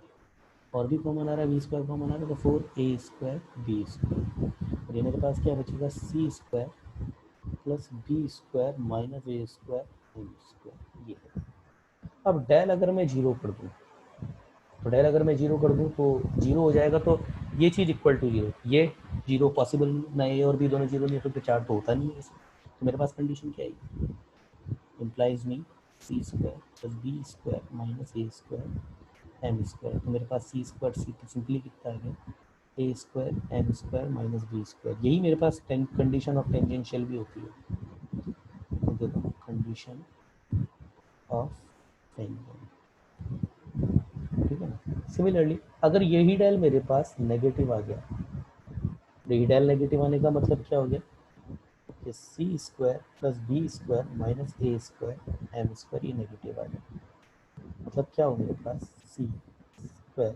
और भी कॉमन आ रहा है, बी स्क्वायर कॉमन आ रहा है, तो four a square b square, और ये मेरे पास क्या बचेगा, c square plus b square minus a square m square, ये है। अब डेल अगर मैं जीरो कर दूँ, तो डेल अगर मैं जीरो कर दूँ तो जीरो हो जाएगा, तो ये चीज़ इक्वल टू जीरो, ये जीरो पॉसिबल नहीं, ना ए और बी दोनों जीरो नहीं है तो चार तो होता नहीं है, तो मेरे पास कंडीशन क्या है, implies me c square plus b square minus a square m square, तो मेरे पास सी स्क्वायर सी सिंपली कितना आ गया, a square m square minus b square, यही मेरे पास कंडीशन ऑफ टेंजेंशियल भी होती है। तो देखो कंडीशन ऑफ टेंजेंट, ठीक है ना। सिमिलरली अगर यही डेल मेरे पास नेगेटिव आ गया, यही डेल नेगेटिव आने का मतलब क्या हो गया कि c square plus b square minus a square m square ये नेगेटिव आ गया, मतलब क्या हो मेरे पास c square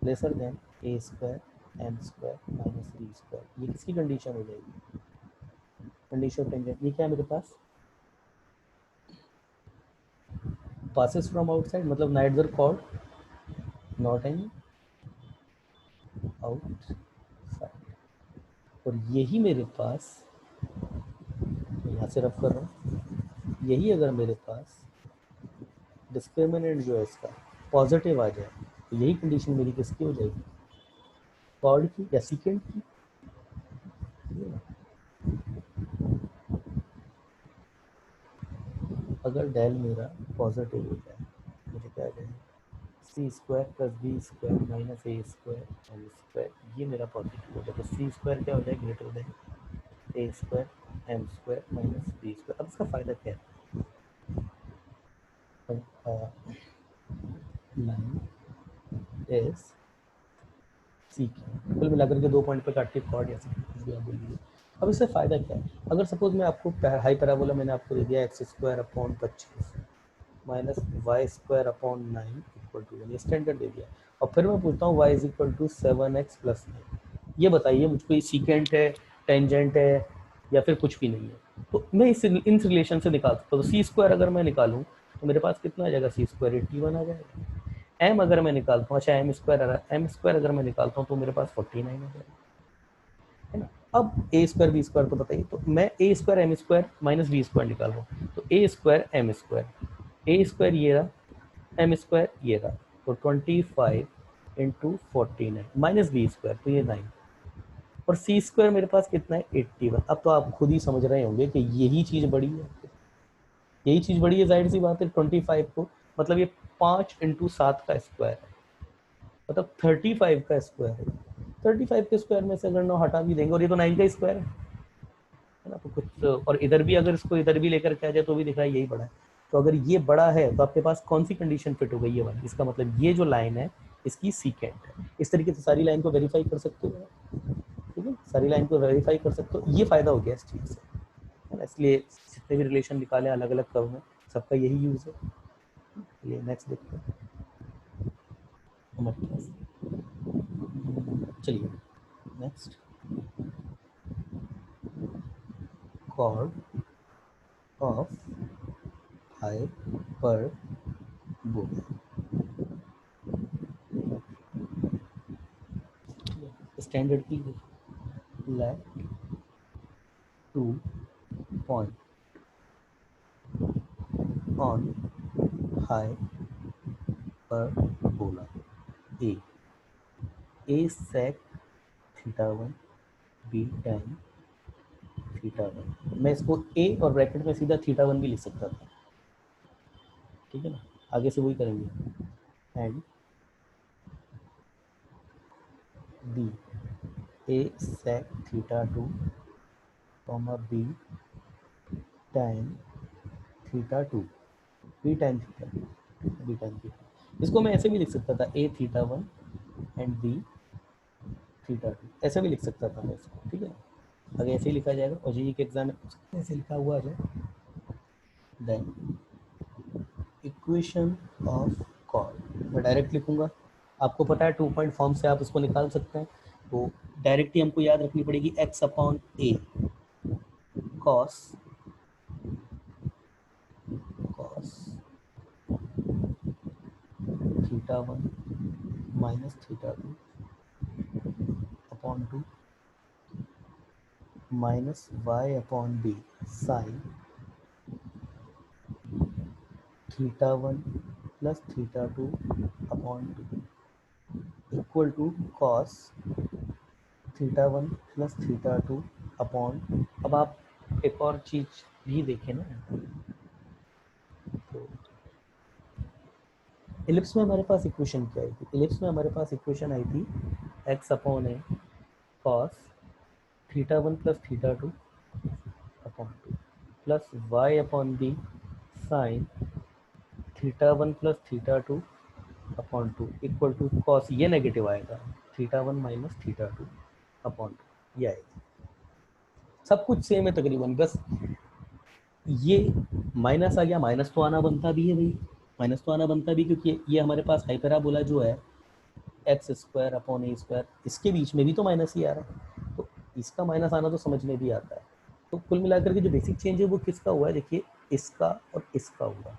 lesser than a square m square minus b square, ये किसकी कंडीशन हो जाएगी, कंडीशन ऑफ टेंजेंट। ये क्या है मेरे पास, passes from outside मतलब neither chord not any outside, और यही मेरे पास, तो यहाँ से रफ कर रहा हूँ, यही अगर मेरे पास डिस्क्रिमिनेंट जो है इसका पॉजिटिव आ जाए तो यही कंडीशन मेरी किसकी हो जाएगी, कॉर्ड की या सीकेंट की। अगर डेल मेरा पॉजिटिव हो जाए मुझे क्या आ जाएगा, c square plus b square minus a square m square, ये मेरा पॉजिटिव हो जाए तो सी स्क्वायर क्या हो जाए, greater than a square m square minus b square. अब इसका फ़ायदा क्या है, लाइन इज सीकेंट, कुल मिलाकर के 2 पॉइंट पे काट के कॉर्ड या सीकेंट कुछ भी आप बोल लीजिए। अब इससे फ़ायदा क्या है, अगर सपोज मैं आपको हाई पैराबोला मैंने आपको दे दिया x square upon 25 minus y square upon 9 equal to 1, ये स्टैंडर्ड दे दिया, और फिर मैं पूछता हूँ y is equal to 7x plus 9, ये बताइए मुझको ये सीकेंट है, टेंजेंट है, या फिर कुछ भी नहीं है। तो मैं इन रिलेशन से निकाल सकता हूँ। तो सी स्क्वायर अगर मैं निकालूँ तो मेरे पास कितना आ जाएगा, सी स्क्वायर 81 आ जाएगा। एम अगर मैं निकालता हूँ, अच्छा एम स्क्वायर अगर मैं निकालता हूँ तो मेरे पास 49 आ जाएगा, है ना। अब ए स्क्वायर बी स्क्वायर तो बताइए, तो मैं a square m square minus b square निकाल रहा हूँ, तो a square m square, a square ये रहा, एम स्क्वायर ये रहा, तो 25 इंटू 49 माइनस बी स्क्वायर तो ये 9, और सी स्क्वायर मेरे पास कितना है 81। अब तो आप खुद ही समझ रहे होंगे कि यही चीज़ बड़ी है, यही चीज़ बड़ी है, जाहिर सी बात है 25 को, मतलब ये 5 इंटू 7 का स्क्वायर है, मतलब 35 का स्क्वायर है। 35 के स्क्वायर में से अगर 9 हटा भी देंगे, और ये तो 9 का स्क्वायर है ना, तो कुछ, और इधर भी अगर इसको इधर भी लेकर के आ जाए तो भी दिख रहा है यही बड़ा है। तो अगर ये बड़ा है तो आपके पास कौन सी कंडीशन फिट हो गई, ये वाली, इसका मतलब ये जो लाइन है इसकी सीकेंट है। इस तरीके से सारी लाइन को वेरीफाई कर सकते हो, ठीक है, सारी लाइन को वेरीफाई कर सकते हो, ये फायदा हो गया इस चीज़ से, है ना। इसलिए जितने भी रिलेशन निकाले अलग अलग कर्व में, सबका यही यूज़ है। ये नेक्स्ट देखते हैं हमारे पास, चलिए next, chord of hyperbola, standard की let 2 point on hyperbola a sec theta 1 b tan theta 1, मैं इसको ए और ब्रैकेट में सीधा थीटा 1 भी लिख सकता था, ठीक है ना, आगे से वही करेंगे, and b a sec theta 2 comma b tan theta 2, b tan theta, b tan theta, इसको मैं ऐसे भी लिख सकता था, a theta 1 and b theta 2, ऐसे भी लिख सकता था मैं इसको, ठीक है। अगर ऐसे ही लिखा जाएगा और जी के एग्जाम में ऐसे लिखा हुआ है, देन इक्वेशन ऑफ कॉर्ड मैं डायरेक्ट लिखूंगा, आपको पता है 2 पॉइंट फॉर्म से आप इसको निकाल सकते हैं, तो डायरेक्टली हमको याद रखनी पड़ेगी x upon a cos theta 1 minus theta 2 upon 2 minus y upon b sine theta 1 plus theta 2 upon 2 equal to cos theta 1 plus theta 2 upon, अब आप एक और चीज भी देखें ना, तो इलिप्स में हमारे पास इक्वेशन क्या आई थी, इलिप्स में हमारे पास इक्वेशन आई थी x upon a cos theta 1 plus theta 2 upon 2 plus y upon b sine theta 1 plus theta 2 upon 2 equal to cos, ये नेगेटिव आएगा, थीटा 1 माइनस थीटा 2 अपॉन 2, ये आएगा। सब कुछ सेम है तकरीबन, बस ये माइनस आ गया, माइनस तो आना बनता भी है भाई, माइनस तो आना बनता भी, क्योंकि ये हमारे पास हाइपरबोला जो है x square upon a square, इसके बीच में भी तो माइनस ही आ रहा है, तो इसका माइनस आना तो समझ में भी आता है। तो कुल मिलाकर के जो बेसिक चेंज है वो किसका हुआ है, देखिए इसका और इसका हुआ।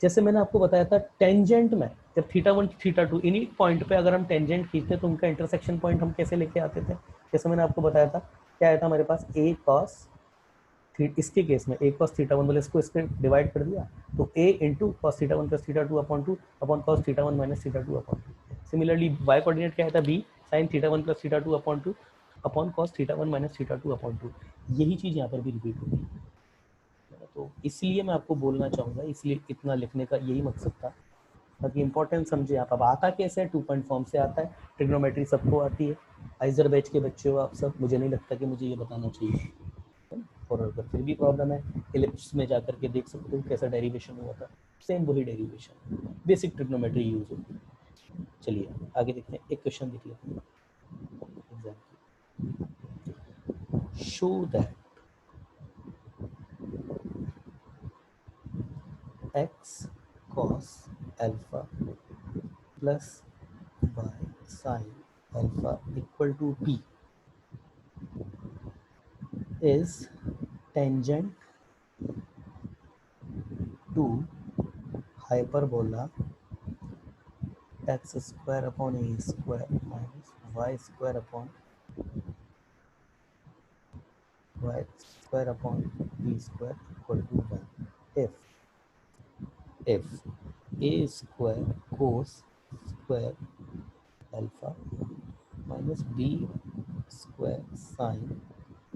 जैसे मैंने आपको बताया था टेंजेंट में, जब थीटा 1 थीटा 2 इन्हीं पॉइंट पे अगर हम टेंजेंट खींचते तो उनका इंटरसेक्शन पॉइंट हम कैसे लेके आते थे, जैसे मैंने आपको बताया था क्या आया था हमारे पास, ए कॉस इसके केस में a cos थीटा वन बोले इसको इसके डिवाइड कर दिया तो a into cos theta one plus theta two upon to upon cos theta one minus theta two upon to. Similarly y coordinate क्या है था b sign theta one plus theta two upon to upon cos theta one minus theta two upon to. यही चीज़ यहाँ पर भी रिपीट होगी। तो इसलिए मैं आपको बोलना चाहूँगा, इसलिए इतना लिखने का यही मकसद था ताकि इंपॉर्टेंस समझे आप। अब आता कैसे है, 2 पॉइंट फॉर्म से आता है, ट्रिग्नोमेट्री सबको आती है, आइजर बैच के बच्चे हो आप सब, मुझे नहीं लगता कि मुझे ये बताना चाहिए। और अगर फिर भी प्रॉब्लम है, इलिप्स में जाकर के देख सकते हो कैसा डेरिवेशन हुआ था, सेम वही डेरिवेशन, बेसिक ट्रिग्नोमेट्री यूज होती है। चलिए आगे देखते हैं, एक क्वेश्चन देख लेते हैं एग्जाम की। Show that x cos alpha plus y sin alpha equal to p is tangent to hyperbola x square upon a square minus y square upon b square equal to 1 if a square cos square alpha minus b square sin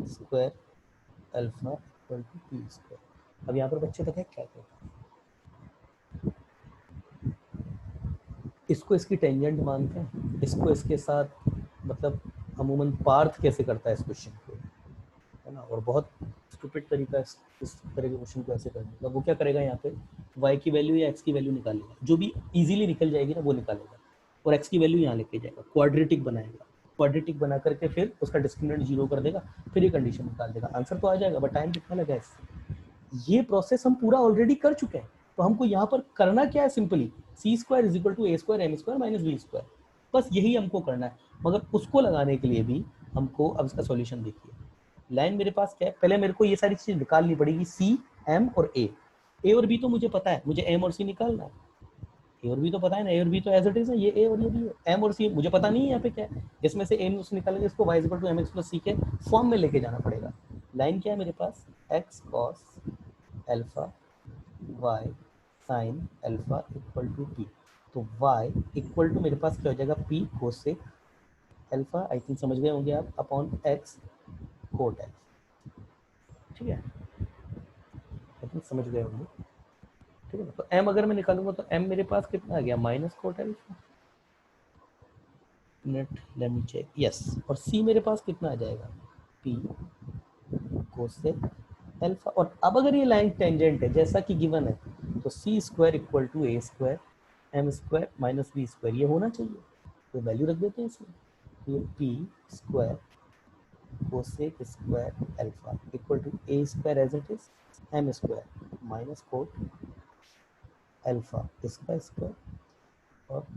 square alpha equal to p square। अब यहाँ पर बच्चे तक है क्या क्या, इसको इसकी टेंजेंट मानते हैं, इसको इसके साथ मतलब अमूमन पार्थ कैसे करता है इस क्वेश्चन को, है ना। और बहुत स्टूपिड तरीका है इस तरह के क्वेश्चन को ऐसे करने का। वो क्या करेगा, यहाँ पे y की वैल्यू या x की वैल्यू निकालेगा, जो भी इजीली निकल जाएगी ना वो निकालेगा, और x की वैल्यू यहाँ लेके जाएगा, क्वाड्रेटिक बनाएगा, क्वाड्रेटिक बना करके फिर उसका डिस्क्रिमिनेंट जीरो कर देगा, फिर ये कंडीशन निकाल देगा, आंसर तो आ जाएगा, बट टाइम कितना लगा इससे। ये प्रोसेस हम पूरा ऑलरेडी कर चुके हैं, तो हमको यहाँ पर करना क्या है, simply c square is equal to a square m square minus b square, बस यही हमको करना है। मगर उसको लगाने के लिए भी हमको अब इसका सॉल्यूशन देखिए, लाइन मेरे पास क्या है, पहले मेरे को ये सारी चीज निकालनी पड़ेगी, सी एम और ए और बी तो मुझे पता है, मुझे एम और सी निकालना है, ए और बी तो पता है ना, ए और बी तो एज इट इज है, ये ए और ये बी है, एम और सी मुझे पता नहीं है यहाँ पे क्या है, इसमें से एम से निकालेंगे, इसको y equal to m x plus c के फॉर्म में लेके जाना पड़ेगा। लाइन क्या है मेरे पास, x cos alpha y sin alpha equal to p, तो वाई इक्वल टू मेरे पास क्या हो जाएगा, पी कोस से एल्फा, आई थिंक समझ गए होंगे आप, अपॉन एक्स कोट एक्स, ठीक है, आई थिंक समझ गए होंगे, ठीक है। तो m अगर मैं निकालूंगा तो m मेरे पास कितना आ गया, minus cot alpha, net let me check, yes, और c मेरे पास कितना आ जाएगा, p कोसेक एल्फा। और अब अगर ये लाइन टेंजेंट है जैसा कि गिवन है, तो c square equal to a square m square minus b square, ये होना चाहिए, तो वैल्यू रख देते हैं इसमें, ये p square cosec square alpha equal to a square as it is m square minus cot alpha इसका स्क्वायर और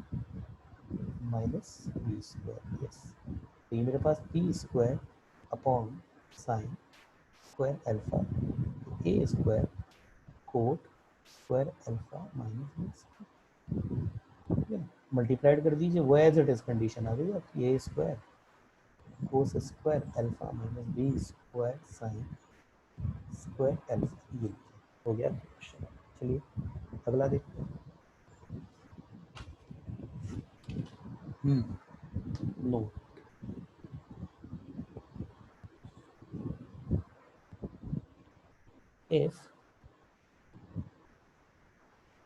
माइनस बी स्क्वायर, यस। तो ये मेरे पास p square upon sin square alpha a square cot square alpha minus b square, multiplied कर दीजिए, वो एज इट इज कंडीशन आ गई आपकी, a square cos square alpha minus b square sin square alpha, ये हो गया क्वेश्चन। चलिए अगला देखते हैं। No, if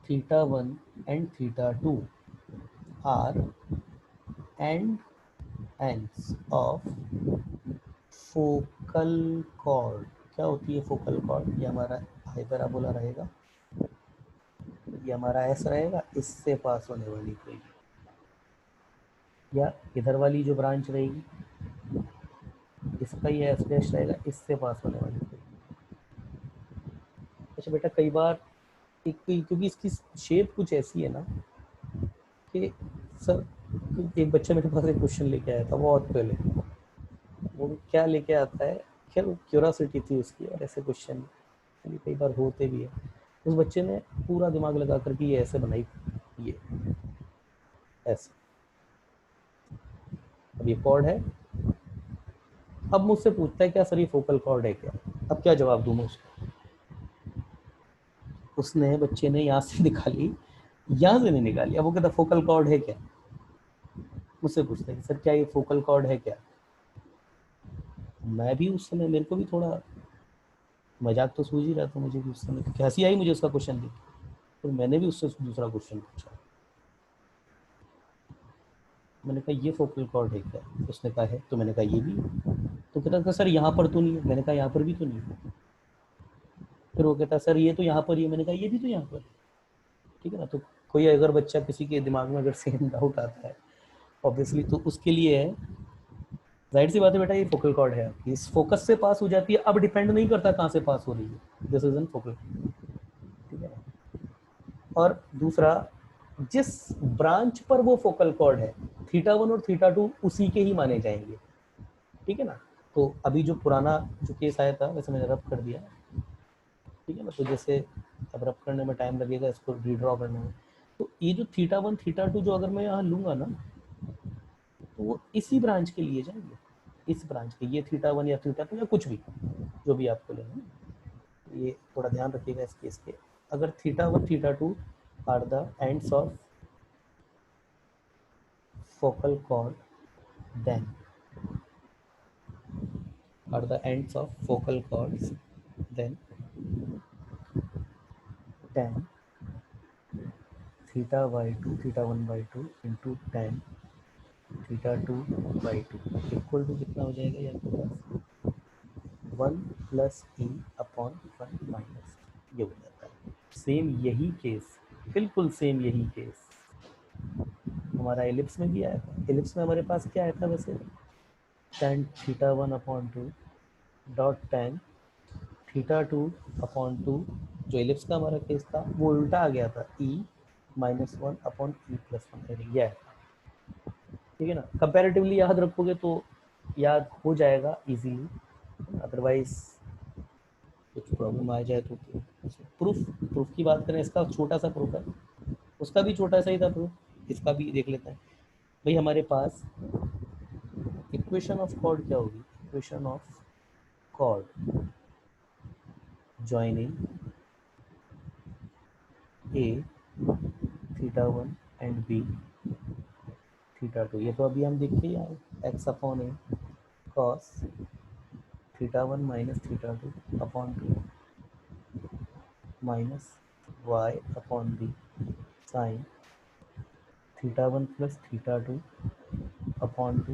theta 1 and theta 2 are ends of focal chord, क्या होती है फोकल कॉर्ड, ये हमारा हाइपरबोला रहेगा, ये हमारा एस रहेगा, इससे पास होने वाली कोई, या इधर वाली जो ब्रांच रहेगी इसका ये एस डैश रहेगा, इससे पास होने वाली कोई। अच्छा बेटा कई बार क्योंकि इसकी शेप कुछ ऐसी है ना कि सर, एक बच्चा मेरे पास एक क्वेश्चन लेके आया था बहुत पहले, वो क्या लेके आता है, खैर क्यूरियोसिटी थी उसकी, और ऐसे क्वेश्चन कई बार होते भी है, उस बच्चे ने पूरा दिमाग लगा करके ये ऐसे बनाई, ये ऐसे, अब ये कॉर्ड है, अब मुझसे पूछता है क्या सर ये फोकल कॉर्ड है क्या, अब क्या जवाब दूँ मैं उसको? उसने, बच्चे ने यहाँ से निकाली, यहाँ से नहीं निकाली। अब वो कहता फोकल कॉर्ड है क्या? मुझसे पूछता है कि सर क्या ये फोकल कॉर्ड है क्या? मैं भी उस समय, मेरे को भी थोड़ा मजाक तो सूझ ही रहा था मुझे भी उस समय, क्योंकि हंसी आई मुझे उसका क्वेश्चन देख के। तो मैंने भी उससे दूसरा क्वेश्चन पूछा। मैंने कहा ये फोकल कॉर्ड है क्या? उसने कहा है। तो मैंने कहा ये भी है। तो कहता था सर यहाँ पर तो नहीं है। मैंने कहा यहाँ पर भी तो नहीं है। फिर वो कहता सर ये तो यहाँ पर ही है। मैंने कहा ये भी तो यहाँ पर है। ठीक है ना? तो कोई अगर बच्चा, किसी के दिमाग में अगर सेम डाउट आता है ऑब्वियसली, तो उसके लिए है, जाहिर सी बात है बेटा, ये फोकल कॉर्ड है आपकी, इस फोकस से पास हो जाती है। अब डिपेंड नहीं करता कहाँ से पास हो रही है, दिस इज एन फोकल। ठीक है। और दूसरा, जिस ब्रांच पर वो फोकल कॉर्ड है, थीटा वन और थीटा टू उसी के ही माने जाएंगे। ठीक है ना? तो अभी जो पुराना जो केस आया था, वैसे मैंने रब कर दिया। ठीक है ना? तो जैसे अब रब करने में टाइम लगेगा, इसको रीड्रॉ करने में। तो ये जो थीटा वन थीटा टू जो अगर मैं यहाँ लूंगा ना, तो वो इसी ब्रांच के लिए जाएंगे, इस ब्रांच के, ये थीटा वन या थीटा टू या कुछ भी, जो भी आपको लेना है। ये थोड़ा ध्यान रखिएगा इस केस के। अगर theta one theta two are the ends of focal chord, then are the ends of focal chords, then tan theta by 2 theta 1 by 2 into tan theta 2 by 2 equal to कितना हो जाएगा ये आपके पास? 1 प्लस ई अपॉन 1 माइनस, ये हो जाता है। सेम यही केस, बिल्कुल सेम यही केस हमारा एलिप्स में भी आया था। एलिप्स में हमारे पास क्या आया था वैसे? tan theta 1 upon 2 dot tan theta two upon two, जो एलिप्स का हमारा केस था वो उल्टा आ गया था, e minus one upon e plus one, यह है। ठीक है ना? कंपैरेटिवली याद रखोगे तो याद हो जाएगा इजीली, अदरवाइज कुछ प्रॉब्लम आ जाए तो। प्रूफ, प्रूफ की बात करें, इसका छोटा सा प्रूफ है, उसका भी छोटा सा ही था प्रूफ, इसका भी देख लेते हैं। भाई हमारे पास इक्वेशन ऑफ कॉर्ड क्या होगी? Equation of chord joining a theta one and b theta two, ये तो अभी हम देख के ही आए, x upon a cos theta one minus theta two upon two minus y upon b sine theta one plus theta two upon two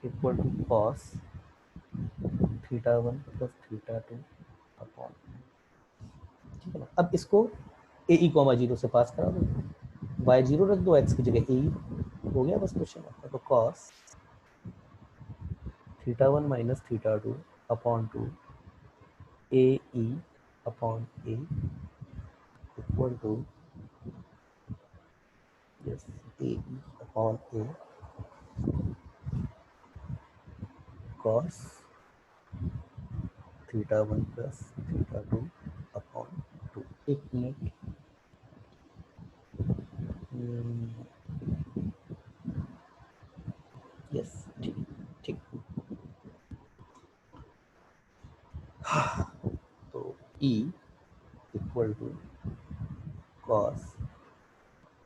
equal to cos theta one plus theta two upon. ठीक है ना? अब इसको ए ई कॉमा जीरो से पास करा दो, वाई जीरो रख दो, एक्स की जगह ए, हो गया बस क्वेश्चन आपका। तो cos theta one minus theta two upon two a e upon a equal to yes a e upon a cos theta one plus theta two upon two. एक मिनट, यस ठीक, ठीक। तो e equal to cos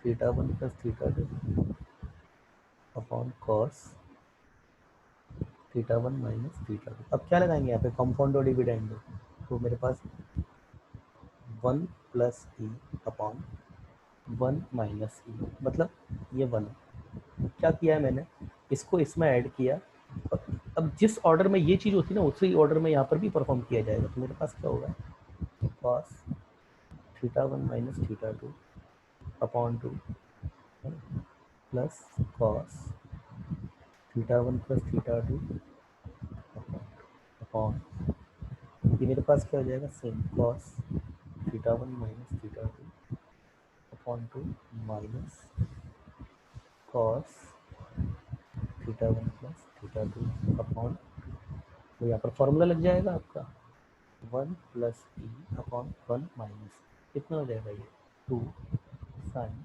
theta one plus theta two upon cos theta one minus theta two. अब क्या लगाएंगे यहाँ पे? कंपाउंड और डिविडेंड। तो मेरे पास one plus e upon one minus e, मतलब ये वन है। क्या किया है मैंने? इसको इसमें ऐड किया। अब जिस ऑर्डर में ये चीज़ होती है ना, उसी ऑर्डर में यहाँ पर भी परफॉर्म किया जाएगा। तो मेरे पास क्या होगा? Cos theta one minus theta two upon two plus cos theta one plus theta two upon, ये मेरे पास क्या हो जाएगा? Same cos theta one minus theta two upon two minus cos theta one plus theta two upon, तो यहाँ पर फॉर्मूला लग जाएगा आपका, one plus e upon one minus, कितना हो जाएगा ये? Two sin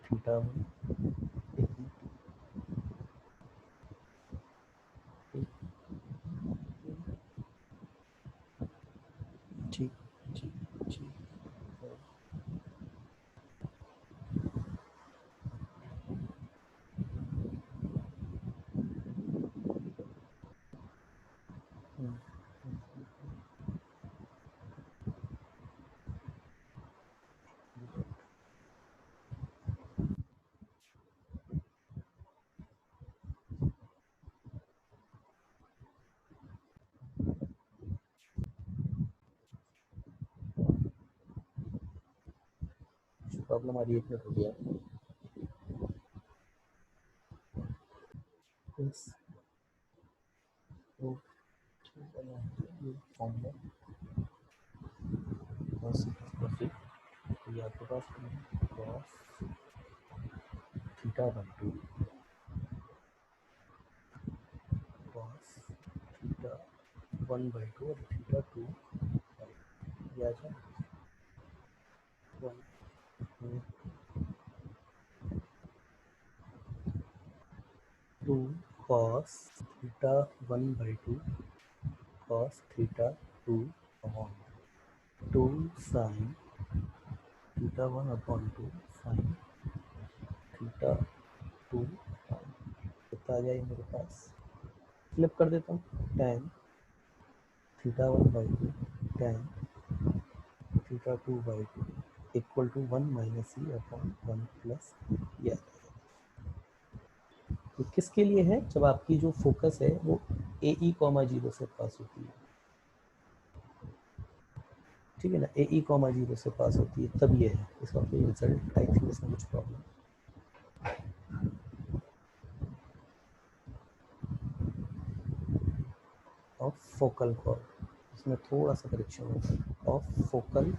theta one problem आ रही है, एक मिनट हो गया। इस तो फॉर्मूला बस प्रोसीड। तो ये आपके पास cos theta by two cos theta 1/2 और थीटा 2 ये आ जाए 2 cos theta 1/2 cos theta 2 upon 2 sin theta 1/2 sin theta 2 कितना आ जाएगा मेरे पास, फ्लिप कर देता हूँ, tan theta 1/2 tan theta 2/2 equal to 1 minus e upon 1 plus ये। तो किसके लिए है, जब आपकी जो फोकस है वो ए ई कॉमा जीरो से पास होती है, ठीक है ना, ए ई कॉमा जीरो से पास होती है, तब ये है इसका कोई रिजल्ट। आई थिंक इसमें कुछ प्रॉब्लम ऑफ फोकल कॉर्ड, इसमें थोड़ा सा करेक्शन होगा, of focal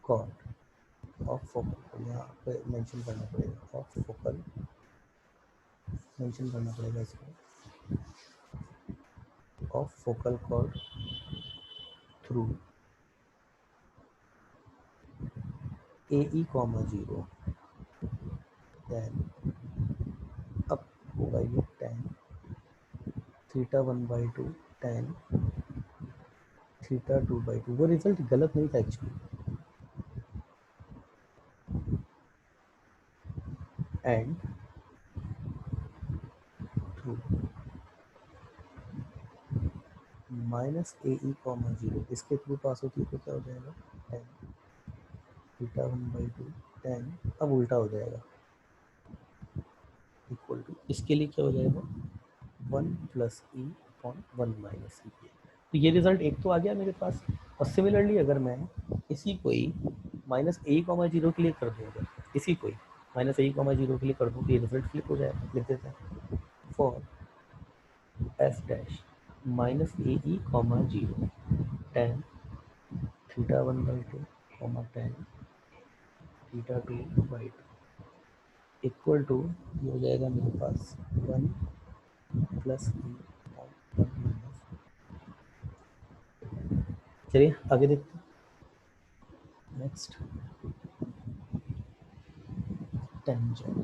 cord, of focal यहाँ पे मेंशन करना पड़ेगा, ऑफ फोकल मेंशन करना पड़ेगा इसको, of focal chord through a e comma zero, then अब होगा ये tan थीटा 1/2 tan थीटा 2/2। वो रिजल्ट गलत नहीं था actually, and through minus a e comma zero, इसके थ्रू पास होती है तो क्या हो जाएगा, tan थीटा 1/2 tan, अब उल्टा हो जाएगा, इक्वल टू इसके लिए क्या हो जाएगा 1 प्लस ई अपॉन 1 माइनस ई। तो ये रिजल्ट एक तो आ गया मेरे पास। और सिमिलरली अगर मैं इसी को ही माइनस ए कॉमा जीरो के लिए कर दूँ, अगर इसी को ही माइनस ए कॉमा जीरो के लिए कर दूँ तो ये रिजल्ट फ्लिप हो जाएगा। लिख देते हैं for s dash minus a e comma zero tan theta 1/2 comma tan theta 2/2 equal to ये हो जाएगा मेरे पास 1 प्लस ई अपॉन 1 माइनस। चलिए आगे देखते हैं। Next tangent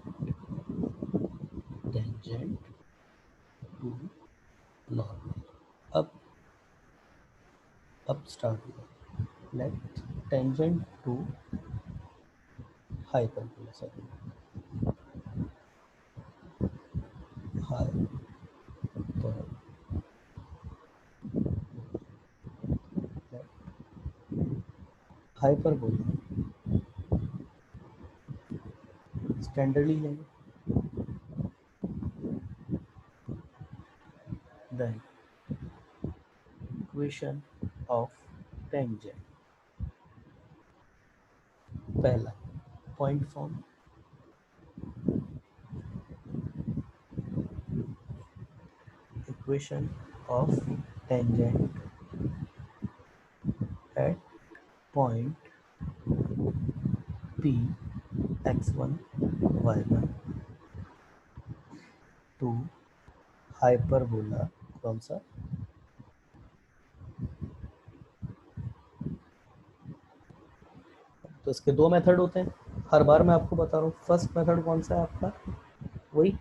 tangent to normal. अब स्टार्ट हुआ, let tangent to hyperbola, sorry hyperbola standardly लेंगे, देन इक्वेशन ऑफ टेंजेंट, पहला point form, equation of tangent at point P x1 y1 to hyperbola, कौन सा, तो इसके दो मेथड होते हैं, हर बार मैं आपको बता रहा हूँ। फर्स्ट मेथड कौन सा है आपका, वही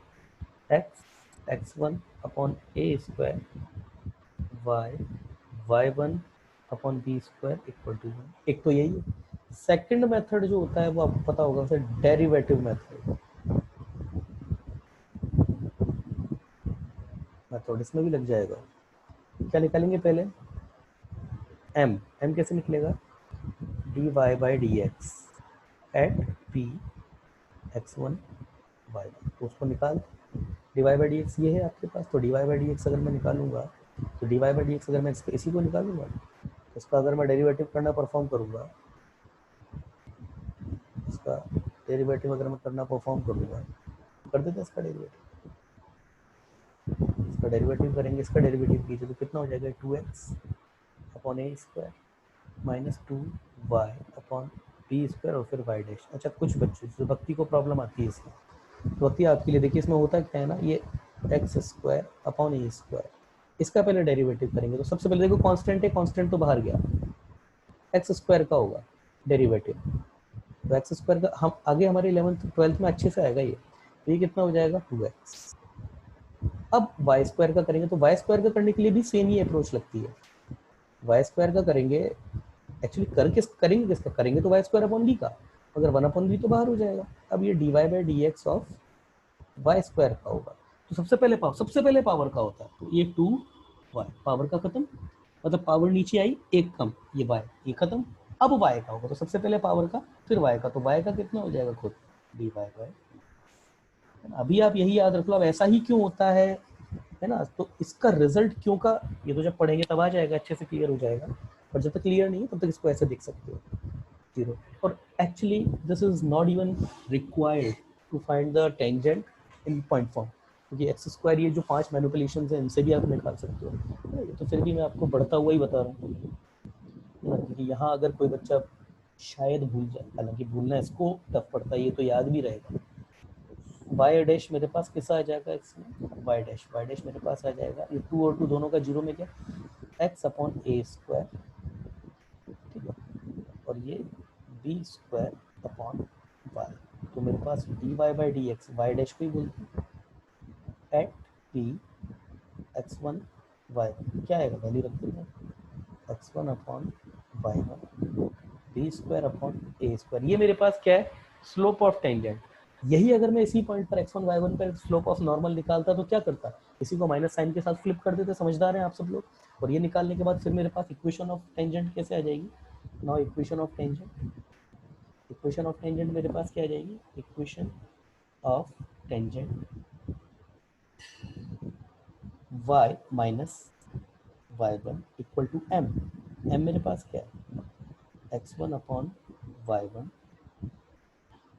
x1 upon a square y1 upon b square equal to 1, एक तो यही है। सेकंड मेथड जो होता है वो आपको पता होगा, उसे डेरिवेटिव मेथड इसमें भी लग जाएगा। क्या निकालेंगे पहले, m कैसे निकलेगा, dy by d x at P x1 y1, तो उसको निकाल, dy बाई डी एक्स ये है आपके पास, तो dy बाई डी एक्स अगर मैं निकालूंगा तो dy बाई डी एक्स अगर मैं इसी को निकालूंगा तो इसका अगर मैं डेरिवेटिव करना परफॉर्म करूंगा इसका डेरिवेटिव अगर मैं करना परफॉर्म करूँगा कर देते हैं इसका डेरिवेटिव करेंगे, इसका डेरिवेटिव कीजिए तो कितना हो जाएगा 2x upon a square minus 2y upon b square और फिर y डैश। अच्छा कुछ बच्चों जो भक्ति को प्रॉब्लम आती है इसमें, तो भक्ति आपके लिए देखिए इसमें होता क्या है ना, ये x square upon a square, इसका पहले डेरिवेटिव करेंगे तो सबसे पहले देखो कांस्टेंट है, कांस्टेंट तो बाहर गया, एक्स स्क्वायर का होगा डेरिवेटिव, तो एक्स स्क्वायर का हम आगे हमारे 11th 12th में अच्छे से आएगा ये, तो ये कितना हो जाएगा 2x। अब वाई स्क्वायर का करेंगे तो वाई स्क्वायर का करने के लिए भी सेम ही अप्रोच लगती है, वाई स्क्वायर का करेंगे एक्चुअली करेंगे किसका करेंगे तो वाई स्क्वायर अपॉन बी का, अगर 1 अपॉन बी तो बाहर हो जाएगा। अब ये d y by d x of y square का होगा, तो सबसे पहले पावर का होता है, तो ये 2 वाई पावर का खत्म, मतलब पावर नीचे आई एक कम, ये वाई ये खत्म, अब वाई का होगा तो सबसे पहले पावर का फिर वाई का, तो वाई का कितना हो जाएगा खुद डी वाई बाई। अभी आप यही याद रख लो, अब ऐसा ही क्यों होता है ना, तो इसका रिजल्ट क्यों का ये तो जब पढ़ेंगे तब आ जाएगा, अच्छे से क्लियर हो जाएगा, पर जब तक क्लियर नहीं है तब तक इसको ऐसे देख सकते हो 0। और actually this is not even required to find the tangent in point form, क्योंकि एक्स स्क्वायर ये जो 5 मैनिपुलेशन है इनसे भी आप निकाल सकते हो, तो फिर भी मैं आपको बढ़ता हुआ ही बता रहा हूँ, क्योंकि यहाँ अगर कोई बच्चा शायद भूल जाए, हालांकि भूलना इसको टफ पड़ता है, ये तो याद भी रहेगा। वाई डैश मेरे पास किसा आ जाएगा इसमें, वाई डैश मेरे पास आ जाएगा, ये 2 और 2 दोनों का 0 में क्या एक्स अपॉन ए स्क्वायर, ठीक है, और ये बी स्क्वायर अपॉन वाई, तो मेरे पास d y by d x y dash को ही बोलते हैं at p x one y, क्या आएगा वैल्यू रख देंगे x one upon y one b square upon a square, ये मेरे पास क्या है स्लोप ऑफ टेंजेंट। यही अगर मैं इसी पॉइंट पर x1 y1 पर स्लोप ऑफ नॉर्मल निकालता तो क्या करता, इसी को माइनस साइन के साथ फ्लिप कर देते, समझदार हैं आप सब लोग। और ये निकालने के बाद फिर मेरे पास इक्वेशन ऑफ टेंजेंट कैसे आ जाएगी, नाउ इक्वेशन ऑफ टेंजेंट मेरे पास क्या आ जाएगी, equation of tangent y minus y1 equal to m, m मेरे पास क्या है x1 अपॉन y1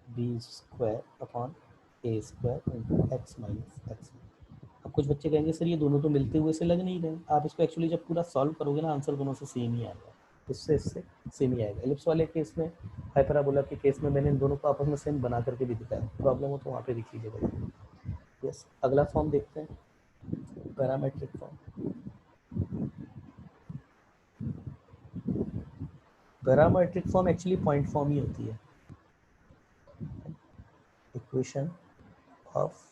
b square upon a square into x minus x. अब कुछ बच्चे कहेंगे सर ये दोनों तो मिलते हुए से लग नहीं रहे, आप इसको एक्चुअली जब पूरा सॉल्व करोगे ना आंसर दोनों से सेम ही आएगा, इससे सेम ही आएगा। एलिप्स वाले केस में, हाइपरबोला के केस में मैंने इन दोनों को आपस में सेम बना करके भी दिखाया, प्रॉब्लम हो तो वहाँ पे लिख लीजिएगा। यस, अगला फॉर्म देखते हैं, parametric form. Parametric form actually point form ही होती है, equation of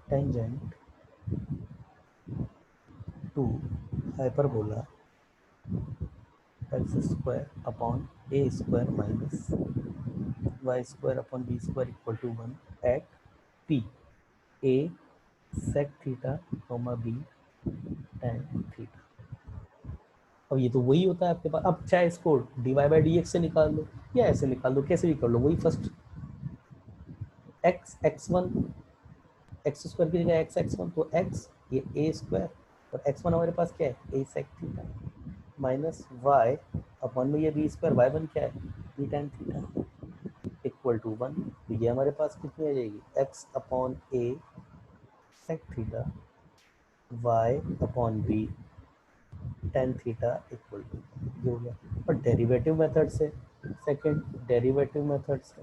tangent to hyperbola x square upon a square minus y square upon b square equal to 1 at p a sec theta comma b tan theta. अब ये तो वही होता है आपके पास, अब चाहे इसको d y by d x से निकाल दो या ऐसे निकाल दो, कैसे भी कर लो, वही first x x one x square की जगह एक्स एक्स वन, तो एक्स ये ए स्क्वायर और एक्स वन हमारे पास क्या है a sec theta minus y upon में ये बी स्क्वायर वाई वन क्या है b tan theta equal to 1, तो ये हमारे पास कितनी आ जाएगी x upon a sec theta y upon b tan theta equal to ये हो गया। और डेरिवेटिव मेथड से, सेकंड डेरिवेटिव मेथड से,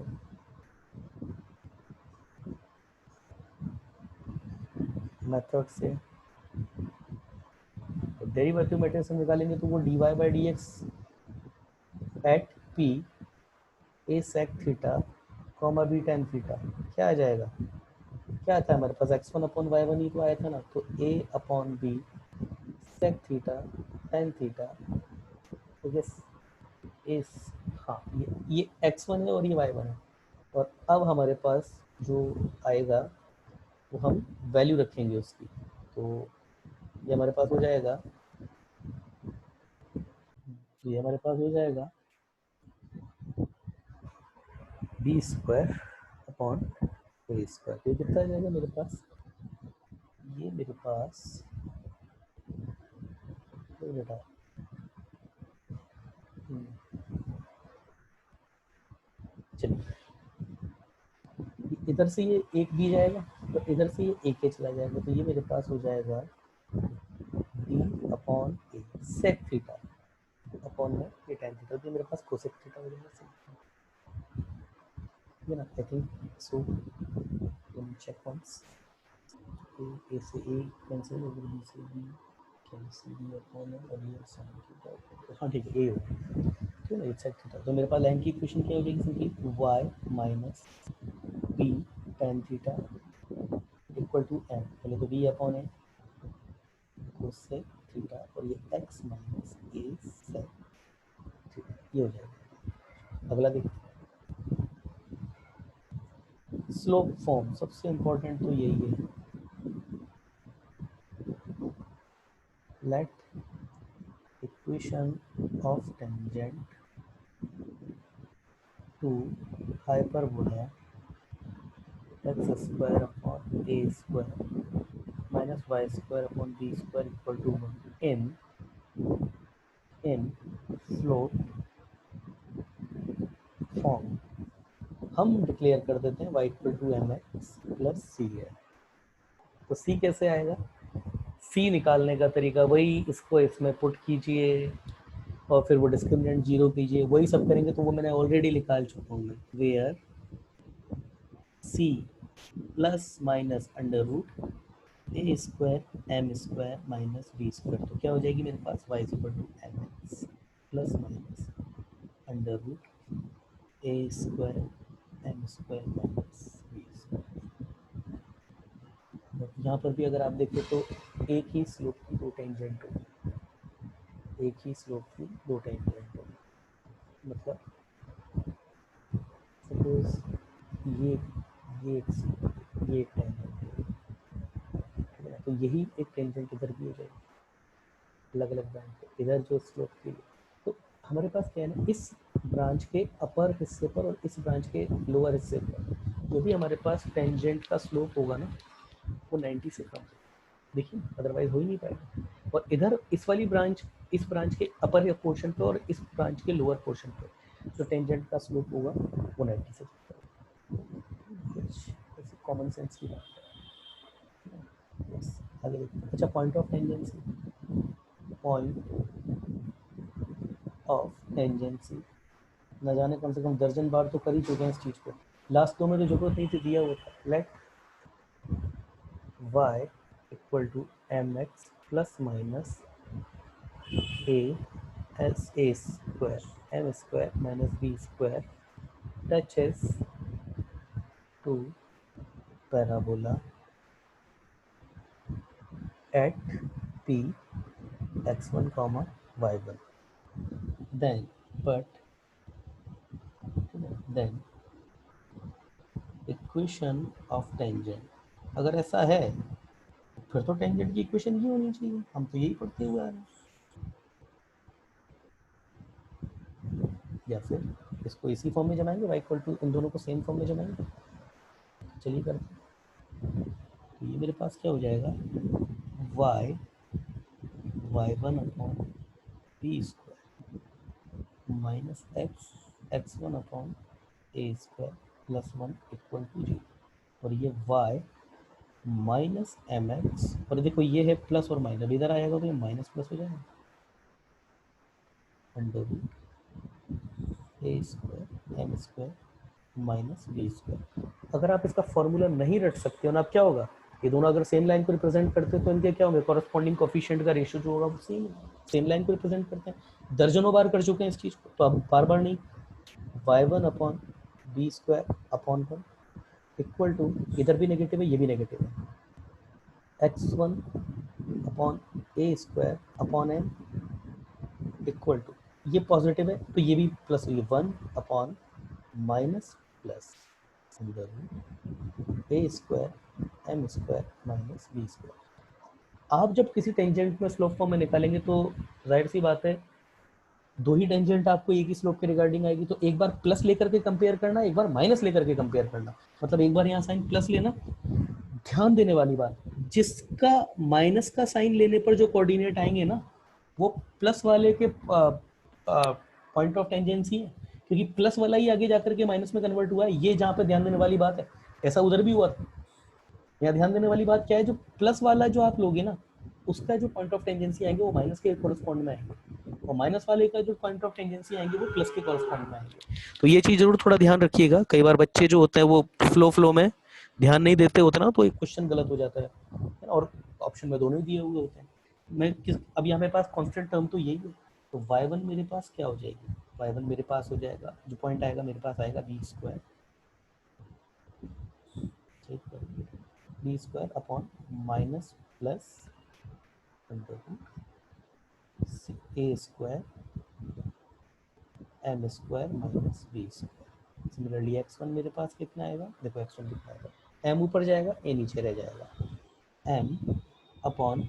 तो डेरिवेटिव मेथड से निकालेंगे तो वो d y by d x at p a sec theta comma b tan theta क्या आ जाएगा, क्या था हमारे पास x one upon y one ही तो आया था ना, तो a upon b sec theta tan theta, तो यस इस, हाँ ये एक्स वन है और ये वाई वन है, और अब हमारे पास जो आएगा वो हम वैल्यू रखेंगे उसकी, तो ये हमारे पास हो जाएगा, तो ये हमारे पास हो जाएगा b square upon a square, ये कितना आ जाएगा मेरे पास, ये मेरे पास बेटा चलिए इधर से ये एक भी जाएगा तो इधर से ये एक ए चला जाएगा, तो ये मेरे पास हो जाएगा b upon a sec theta upon में ये tan थीटा, तो मेरे पास कोसेक थीटा हो जाएगा ये ना। I think so check once a से ए कैंसिल हो गया, बी से बी कैंसिल, बी अपॉन में और ये sin थीटा, हाँ ठीक है ए हो ठीक है ना, सेक थीटा। तो मेरे पास लाइन की इक्वेशन क्या हो जाएगी simply y minus b tan theta equal to m, पहले तो b upon a cosec theta और ये x minus a sec theta, ये हो जाएगा। अगला देखिए स्लोप फॉर्म, सबसे इंपॉर्टेंट तो यही है। Let equation of tangent to hyperbola x square upon a square minus y square upon b square equal to 1 in slope form हम डिक्लेयर कर देते हैं y equal to m x plus c है। तो c कैसे आएगा, c निकालने का तरीका वही, इसको इसमें पुट कीजिए और फिर वो डिस्क्रिमिनेंट जीरो कीजिए, वही सब करेंगे। तो वो मैंने ऑलरेडी निकाल चुका हूँ, where c plus minus under root a square m square minus b square, तो क्या हो जाएगी मेरे पास y equal to m x plus minus under root a square m square minus b square. यहाँ पर भी अगर आप देखें तो एक ही स्लोप की दो टेंजेंट होगी, एक ही स्लोप की दो टेंजेंट होगी। मतलब सपोज ये एक स्लोप, ये एक टेंजेंट है, तो यही एक टेंजेंट इधर भी हो जाएगी अलग अलग ब्रांच पे, इधर जो स्लोप की। तो हमारे पास क्या है ना, इस ब्रांच के अपर हिस्से पर और इस ब्रांच के लोअर हिस्से पर जो भी हमारे पास टेंजेंट का स्लोप होगा ना वो 90 से कम, देखिए अदरवाइज हो ही नहीं पाएगा। और इधर इस वाली ब्रांच, इस ब्रांच के अपर पोर्शन पे और इस ब्रांच के लोअर पोर्शन पे जो टेंजेंट का स्लोप होगा वो 90 से कुछ कॉमन सेंस की बात है। आगे देखते हैं। अच्छा, point of tangency, point of tangency न जाने कम से कम दर्जन बार तो कर ही चुके हैं इस चीज़ को, लास्ट दो में तो जरूरत नहीं थी, दिया हुआ था। Let y equal to m x plus minus a s a square m square minus b square touches to parabola at p x1, y1, then equation of tangent. अगर ऐसा है फिर तो टेंजेंट की इक्वेशन ही होनी चाहिए, हम तो यही पढ़ते हुए आ रहे हैं। या फिर इसको इसी फॉर्म में जमाएंगे, y इक्वल टू, इन दोनों को सेम फॉर्म में जमाएंगे। चलिए करते हैं। तो ये मेरे पास क्या हो जाएगा, y y1 upon b square minus x x1 upon a square plus 1 equal to 0, और ये y माइनस एम एक्स, और देखो ये है प्लस और माइनस, इधर आएगा तो ये माइनस प्लस हो जाएगा, under root a square m square minus b square. अगर आप इसका फॉर्मूला नहीं रट सकते हो ना, अब क्या होगा, ये दोनों अगर सेम लाइन को रिप्रेजेंट करते हैं तो इनके क्या होंगे, कॉरेस्पॉन्डिंग कोफिशिएंट का रेशियो जो होगा वो सेम लाइन को रिप्रेजेंट करते हैं। दर्जनों बार कर चुके हैं इस चीज़ को, तो अब बार बार नहीं। y1 upon b square upon 1 equal to, इधर भी नेगेटिव है ये भी नेगेटिव है, x1 upon a square upon m equal to, ये पॉजिटिव है तो ये भी प्लस, ये 1 upon minus plus a square m square minus b square. आप जब किसी टेंजेंट में स्लोप फॉर्म में निकालेंगे तो जाहिर सी बात है दो ही टेंजेंट आपको एक ही स्लोप के रिगार्डिंग आएगी, तो एक बार प्लस लेकर के कंपेयर करना, एक बार माइनस लेकर के कंपेयर करना। मतलब एक बार यहाँ साइन प्लस लेना, ध्यान देने वाली बात, जिसका माइनस का साइन लेने पर जो कोऑर्डिनेट आएंगे ना वो प्लस वाले के पॉइंट ऑफ टेंजेंसी है, क्योंकि प्लस वाला ही आगे जाकर के माइनस में कन्वर्ट हुआ है। ये जहाँ पे ध्यान देने वाली बात है, ऐसा उधर भी हुआ था। यहाँ ध्यान देने वाली बात क्या है, जो प्लस वाला जो आप लोगे ना, उसका जो पॉइंट ऑफ टेंजेंसी आएंगे वो माइनस के कोरस्पॉन्ड में आएंगे, और माइनस वाले का जो पॉइंट ऑफ टेंजेंसी आएंगे वो प्लस के कोरस्पॉन्ड में आएंगे। तो ये चीज जरूर थोड़ा ध्यान रखिएगा। कई बार बच्चे जो होते हैं वो फ्लो में ध्यान नहीं देते होते ना, तो एक क्वेश्चन गलत हो जाता है, और ऑप्शन में दोनों ही दिए हुए होते हैं। मैं किस, अब यहाँ मेरे पास कांस्टेंट टर्म तो यही है, तो y1 मेरे पास क्या हो जाएगी, y1 मेरे पास हो जाएगा, जो पॉइंट आएगा मेरे पास आएगा बी स्क्वायर, ठीक है, b square upon minus plus a square m square minus b square. Similarly x one मेरे पास कितना आएगा, देखो एक्स वन कितना आएगा, एम ऊपर जाएगा ए नीचे रह जाएगा, एम अपॉन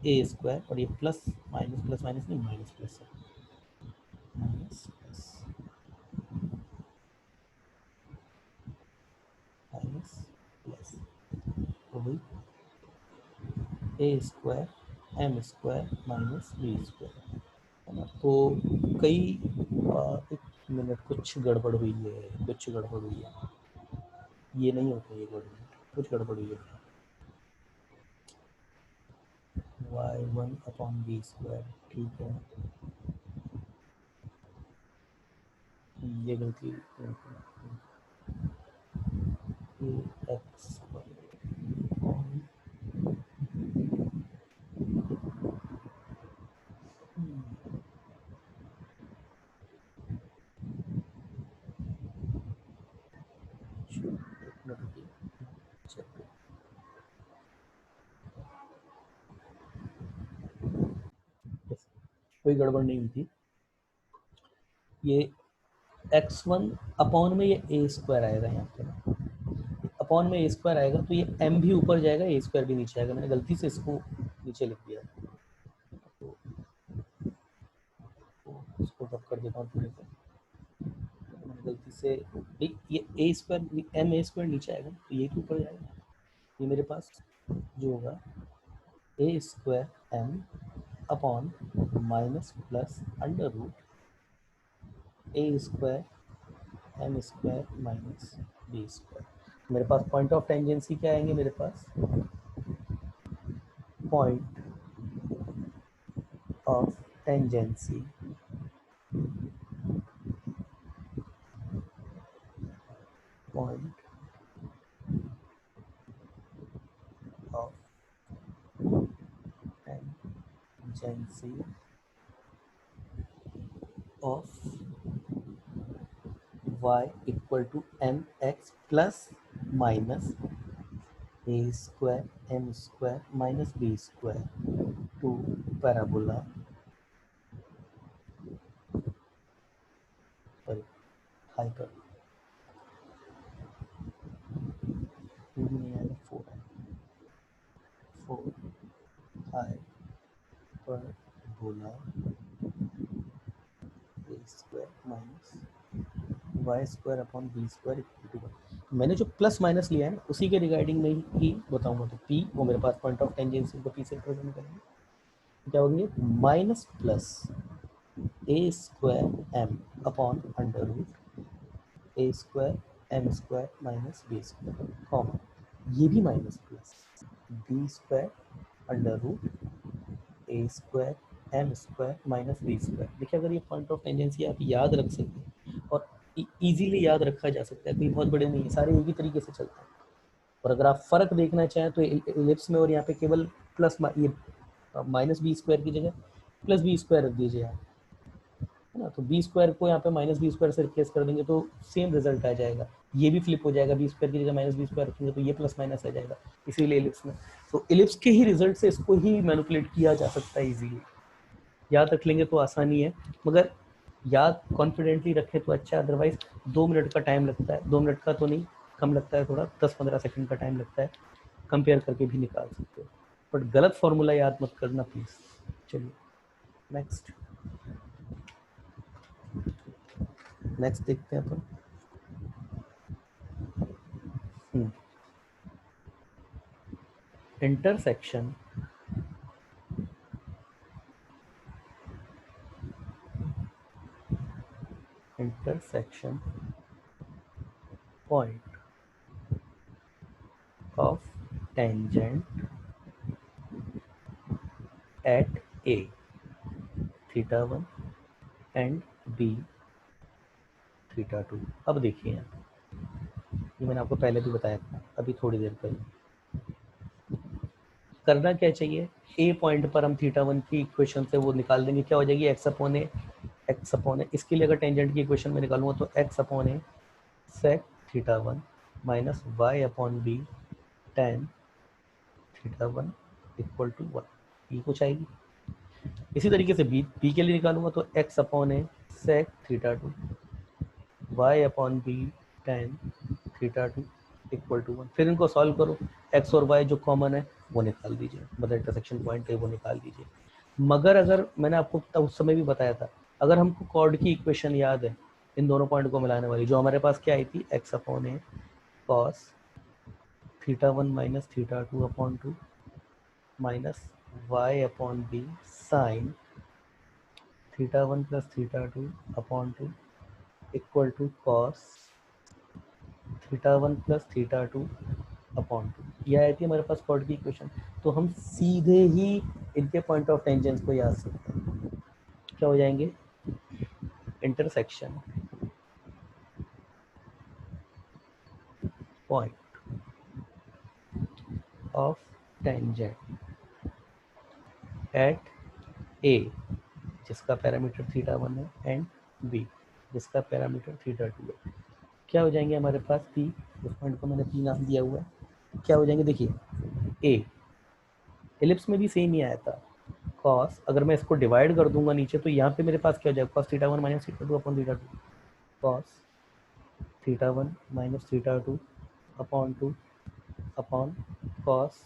ए स्क्वायर, और ये प्लस माइनस नहीं माइनस प्लस है, माइनस प्लस माइनस प्लस, तो वही a square m square minus b square, है ना। तो कई एक मिनट, कुछ गड़बड़ हुई है, कुछ गड़बड़ हुई है, ये नहीं होता ये गड़बड़, कुछ गड़बड़ हुई है। y1 अपॉन बी स्क्वायर, ठीक है, ये गलती एक्स कोई गड़बड़ नहीं हुई थी। ये x1 अपॉन में ये ए स्क्वायर आएगा, यहाँ पे अपॉन में ए स्क्वायर आएगा, तो ये m भी ऊपर जाएगा, ए स्क्वायर भी नीचे आएगा। मैंने गलती से इसको नीचे लिख दिया, तो इसको रब कर देता हूँ थोड़े से, मैंने गलती से ये a square M A square नीचे आएगा, तो ये भी ऊपर जाएगा। ये मेरे पास जो होगा a square m upon minus plus under root a square m square minus b square. मेरे पास पॉइंट ऑफ टेंजेंसी क्या आएंगे, मेरे पास point of tangency point of tangency of y equal to m x plus minus a square m square minus b square to parabola, sorry hyper, to भी नहीं आएगा, फोर है, four hyperbola a square minus y square upon b square equal to 1। मैंने जो प्लस माइनस लिया है ना, उसी के रिगार्डिंग में ही बताऊंगा। तो पी वो मेरे पास पॉइंट ऑफ टेंजेंसी को पी से रिप्रेजेंट करेंगे, क्या होगी, minus plus a square m upon under root a square m square minus b square, comma ये भी minus plus b square under root a square m square minus b square. देखिए, अगर ये पॉइंट ऑफ टेंजेंसी आप याद रख सकते और इजीली याद रखा जा सकता है, कोई बहुत बड़े नहीं है, सारे एक ही तरीके से चलते हैं। और अगर आप फर्क देखना चाहें तो इलिप्स में और यहाँ पे केवल प्लस ये माइनस बी स्क्वायर की जगह प्लस बी स्क्वायर रख दीजिए आप, है ना। तो बी स्क्वायर को यहाँ पे माइनस बी स्क्वायर से रिप्लेस कर देंगे तो सेम रिजल्ट आ जाएगा, ये भी फ्लिप हो जाएगा, बी स्क्वायर की जगह माइनस बी स्क्वायर रखेंगे तो ये प्लस माइनस आ जाएगा, इसीलिए इलिप्स में। तो इलिप्स के ही रिजल्ट से इसको ही मैनिपुलेट किया जा सकता है इजीली, याद रख लेंगे तो आसानी है, मगर याद कॉन्फिडेंटली रखे तो अच्छा, अदरवाइज 2 मिनट का टाइम लगता है, 2 मिनट का तो नहीं, कम लगता है थोड़ा, 10-15 सेकंड का टाइम लगता है, कंपेयर करके भी निकाल सकते हो, बट गलत फॉर्मूला याद मत करना प्लीज। चलिए नेक्स्ट नेक्स्ट देखते हैं अपन। Intersection intersection point of tangent at A theta 1 and B theta 2। अब देखिए ये मैंने आपको पहले भी बताया था, अभी थोड़ी देर पहले। करना क्या चाहिए, ए पॉइंट पर हम थीटा 1 की इक्वेशन से वो निकाल देंगे, क्या हो जाएगी एक्स अपॉन ए। इसके लिए अगर टेंजेंट की इक्वेशन में निकालूंगा तो x upon a sec theta 1 minus y upon b tan theta 1 equal to 1, ये कुछ आएगी। इसी तरीके से बी के लिए निकालूंगा तो x upon a sec theta 2 y upon b tan theta 2 equal to 1। फिर इनको सॉल्व करो, एक्स और वाई जो कॉमन है वो निकाल दीजिए, मतलब इंटरसेक्शन पॉइंट है वो निकाल दीजिए। मगर अगर मैंने आपको उस समय भी बताया था, अगर हमको कॉर्ड की इक्वेशन याद है इन दोनों पॉइंट को मिलाने वाली, जो हमारे पास क्या आई थी, x upon a cos theta 1 minus theta 2 upon 2 minus y upon b sine theta 1 plus theta 2 upon 2 equal to cos theta 1 plus theta 2 upon 2। यह आई थी हमारे पास कॉर्ड की इक्वेशन। तो हम सीधे ही इनके पॉइंट ऑफ टेंजेंस को याद सकते हैं, क्या हो जाएंगे, intersection point of tangent at A जिसका पैरामीटर थीटा 1 है एंड बी जिसका पैरामीटर थीटा 2 है, क्या हो जाएंगे हमारे पास पी, उस पॉइंट को मैंने पी नाम दिया हुआ है। क्या हो जाएंगे देखिए, ए एलिप्स में भी सेम ही आया था कॉस, अगर मैं इसको डिवाइड कर दूंगा नीचे तो यहाँ पे मेरे पास क्या हो जाएगा, cos theta 1 minus theta 2 upon theta 2 cos theta 1 minus theta 2 upon 2 upon cos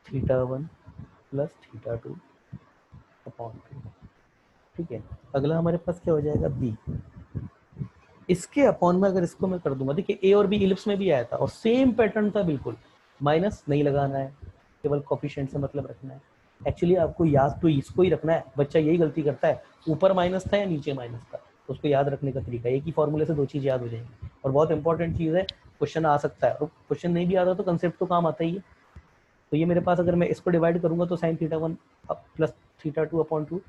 theta 1 plus theta 2 upon 2। ठीक है, अगला हमारे पास क्या हो जाएगा बी, इसके अपॉन में अगर इसको मैं कर दूंगा, देखिए ए और बी इलिप्स में भी आया था और सेम पैटर्न था बिल्कुल, माइनस नहीं लगाना है, केवल कोफिशिएंट से मतलब रखना है। एक्चुअली आपको याद तो इसको ही रखना है, बच्चा यही गलती करता है, ऊपर माइनस था या नीचे माइनस था, तो उसको याद रखने का तरीका एक ही फॉर्मूले से दो चीज याद हो जाएंगी। और बहुत इंपॉर्टेंट चीज है, क्वेश्चन आ सकता है और क्वेश्चन नहीं भी आता तो कंसेप्ट तो काम आता ही है। तो ये मेरे पास अगर मैं इसको डिवाइड करूंगा तो sign theta 1 plus theta 2 upon 2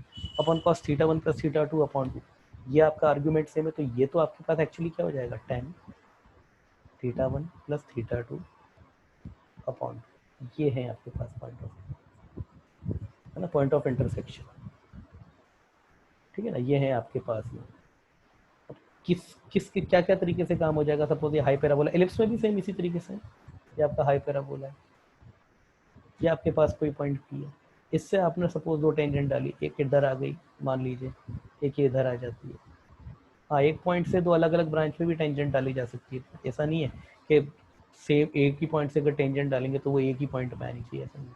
upon cos theta 1 plus theta 2 upon 2, ये आपका आर्ग्यूमेंट सेम है, तो ये तो आपके पास एक्चुअली क्या हो जाएगा, ten theta 1 plus theta 2 upon, ये है आपके पास पॉइंट ऑफ, है ना, पॉइंट ऑफ इंटरसेक्शन। ठीक है ना, ये है आपके पास में। किस क्या क्या तरीके से काम हो जाएगा, सपोज ये हाई पैराबोला, एलिप्स में भी सेम इसी तरीके से, ये आपका हाई पैराबोला है, ये आपके पास कोई पॉइंट पी है, इससे आपने सपोज दो टेंजेंट डाली, एक इधर आ गई मान लीजिए, एक ये इधर आ जाती है। हाँ, एक पॉइंट से दो अलग अलग ब्रांच पे भी टेंजेंट डाली जा सकती है, ऐसा नहीं है कि सेम एक ही पॉइंट से अगर टेंजेंट डालेंगे तो वो एक ही पॉइंट में आनी चाहिए, ऐसा नहीं,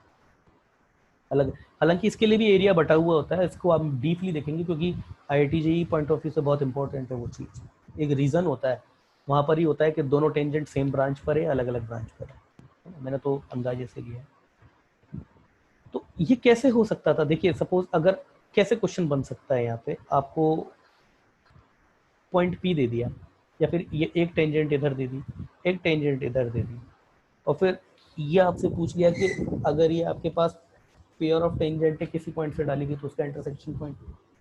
अलग। हालांकि इसके लिए भी एरिया बटा हुआ होता है, इसको आप डीपली देखेंगे क्योंकि IIT JEE point of view से बहुत इंपॉर्टेंट है वो चीज़। एक रीज़न होता है, वहाँ पर ही होता है कि दोनों टेंजेंट सेम ब्रांच पर है, अलग अलग ब्रांच पर है। मैंने तो अंदाजे से लिया है। तो ये कैसे हो सकता था, देखिए सपोज अगर कैसे क्वेश्चन बन सकता है, यहाँ पे आपको पॉइंट P दे दिया, या फिर ये एक टेंजेंट इधर दे दी, एक टेंजेंट इधर दे दी, और फिर ये आपसे पूछ लिया कि अगर ये आपके पास पेयर ऑफ टेंजेंट है किसी पॉइंट से डालेगी तो उसका इंटरसेक्शन पॉइंट,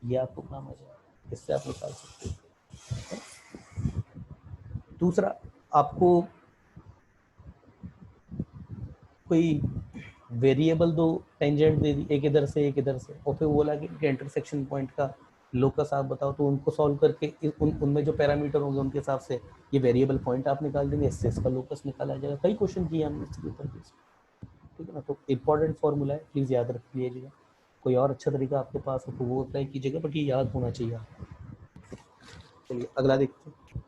ये आपको काम आ जाएगा, इससे आप निकाल सकते हो। दूसरा, आपको कोई वेरिएबल दो, टेंजेंट दे दी, एक इधर से एक इधर से, और फिर बोला कि इंटरसेक्शन पॉइंट का लोकस आप बताओ, तो उनको सॉल्व करके उनमें जो पैरामीटर होंगे उनके हिसाब से ये वेरिएबल पॉइंट आप निकाल देंगे, इससे इसका लोकस निकाला जाएगा। कई क्वेश्चन किए हमने इसके ऊपर। ठीक है ना, तो इंपॉर्टेंट फॉर्मूला है, प्लीज़ याद रख लीजिएगा। कोई और अच्छा तरीका आपके पास हो तो वो अप्लाई कीजिएगा, बट ये याद होना चाहिए। चलिए अगला देखते हैं।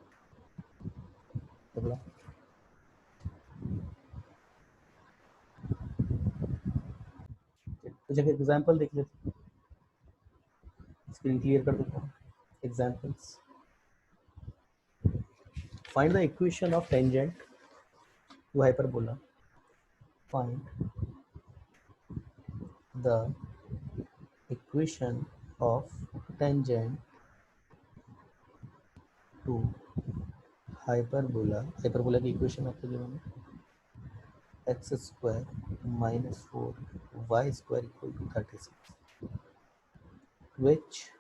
अगला कुछ एक एग्जाम्पल देख लेते हैं, स्क्रीन क्लियर कर देता हूँ। Examples, find the equation of tangent to hyperbola, find the equation of tangent to hyperbola की इक्वेशन आपको गिवन है x square minus 4 y square equal to 36 which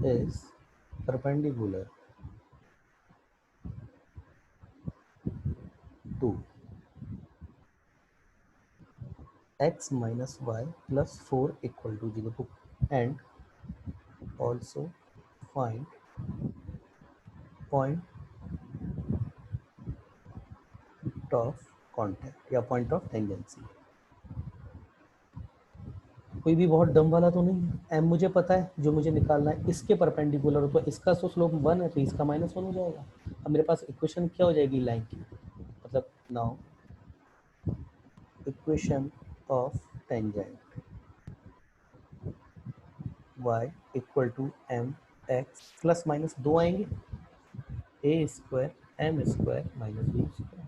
is perpendicular to x minus y plus 4 equal to 0 and also find point of contact या point of tangency। कोई भी बहुत डम वाला तो नहीं है। एम मुझे पता है, जो मुझे निकालना है इसके परपेंडिकुलर हो तो इसका तो स्लोप 1 है तो इसका -1 हो जाएगा। अब मेरे पास इक्वेशन क्या हो जाएगी लाइन की, मतलब now equation of tangent y equal to m x plus minus 2 आएंगे a square m square minus b square.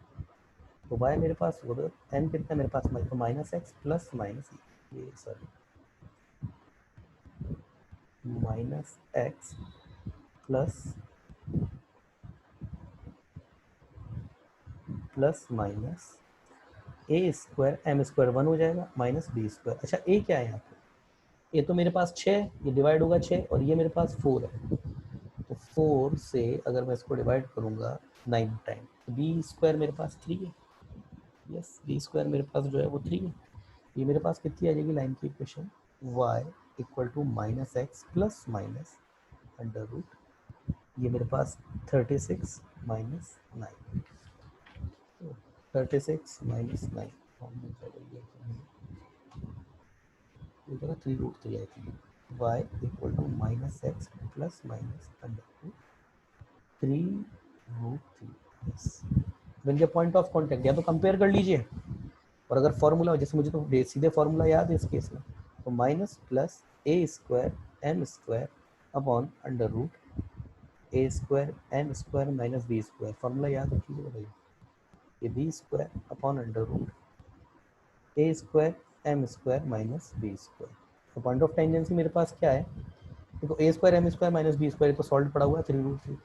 तो y मेरे पास होगा m कितना मेरे पास माइनस एक्स प्लस माइनस ये sorry minus x plus minus a square m square 1 हो जाएगा माइनस बी स्क्वायर। अच्छा ए क्या है यहाँ पे, ये तो मेरे पास 6 ये डिवाइड होगा 6 और ये मेरे पास 4 है तो 4 से अगर मैं इसको डिवाइड करूँगा 9 टाइम तो बी स्क्वायर मेरे पास 3 है। यस बी स्क्वायर मेरे पास जो है वो 3 है। ये मेरे पास कितनी आ जाएगी लाइन की equation y equal to minus x plus minus under root ये मेरे पास 36 minus 9 36 minus 9 3 root 3 I think y equal to minus x plus minus under root 3 root 3 yes. बन गया पॉइंट ऑफ कॉन्टैक्ट, या तो कंपेयर कर लीजिए और अगर फॉर्मूला जैसे मुझे तो सीधे फॉर्मूला याद है इस केस में तो minus plus a square m square upon under root a square m square minus b square. Formula याद रखिएगा भाई, ये b square upon under root a square m square minus b square. तो पॉइंट ऑफ टेंजेंसी मेरे पास क्या है, देखो a square m square minus b square तो सॉल्व पड़ा हुआ है 3 रूट 3,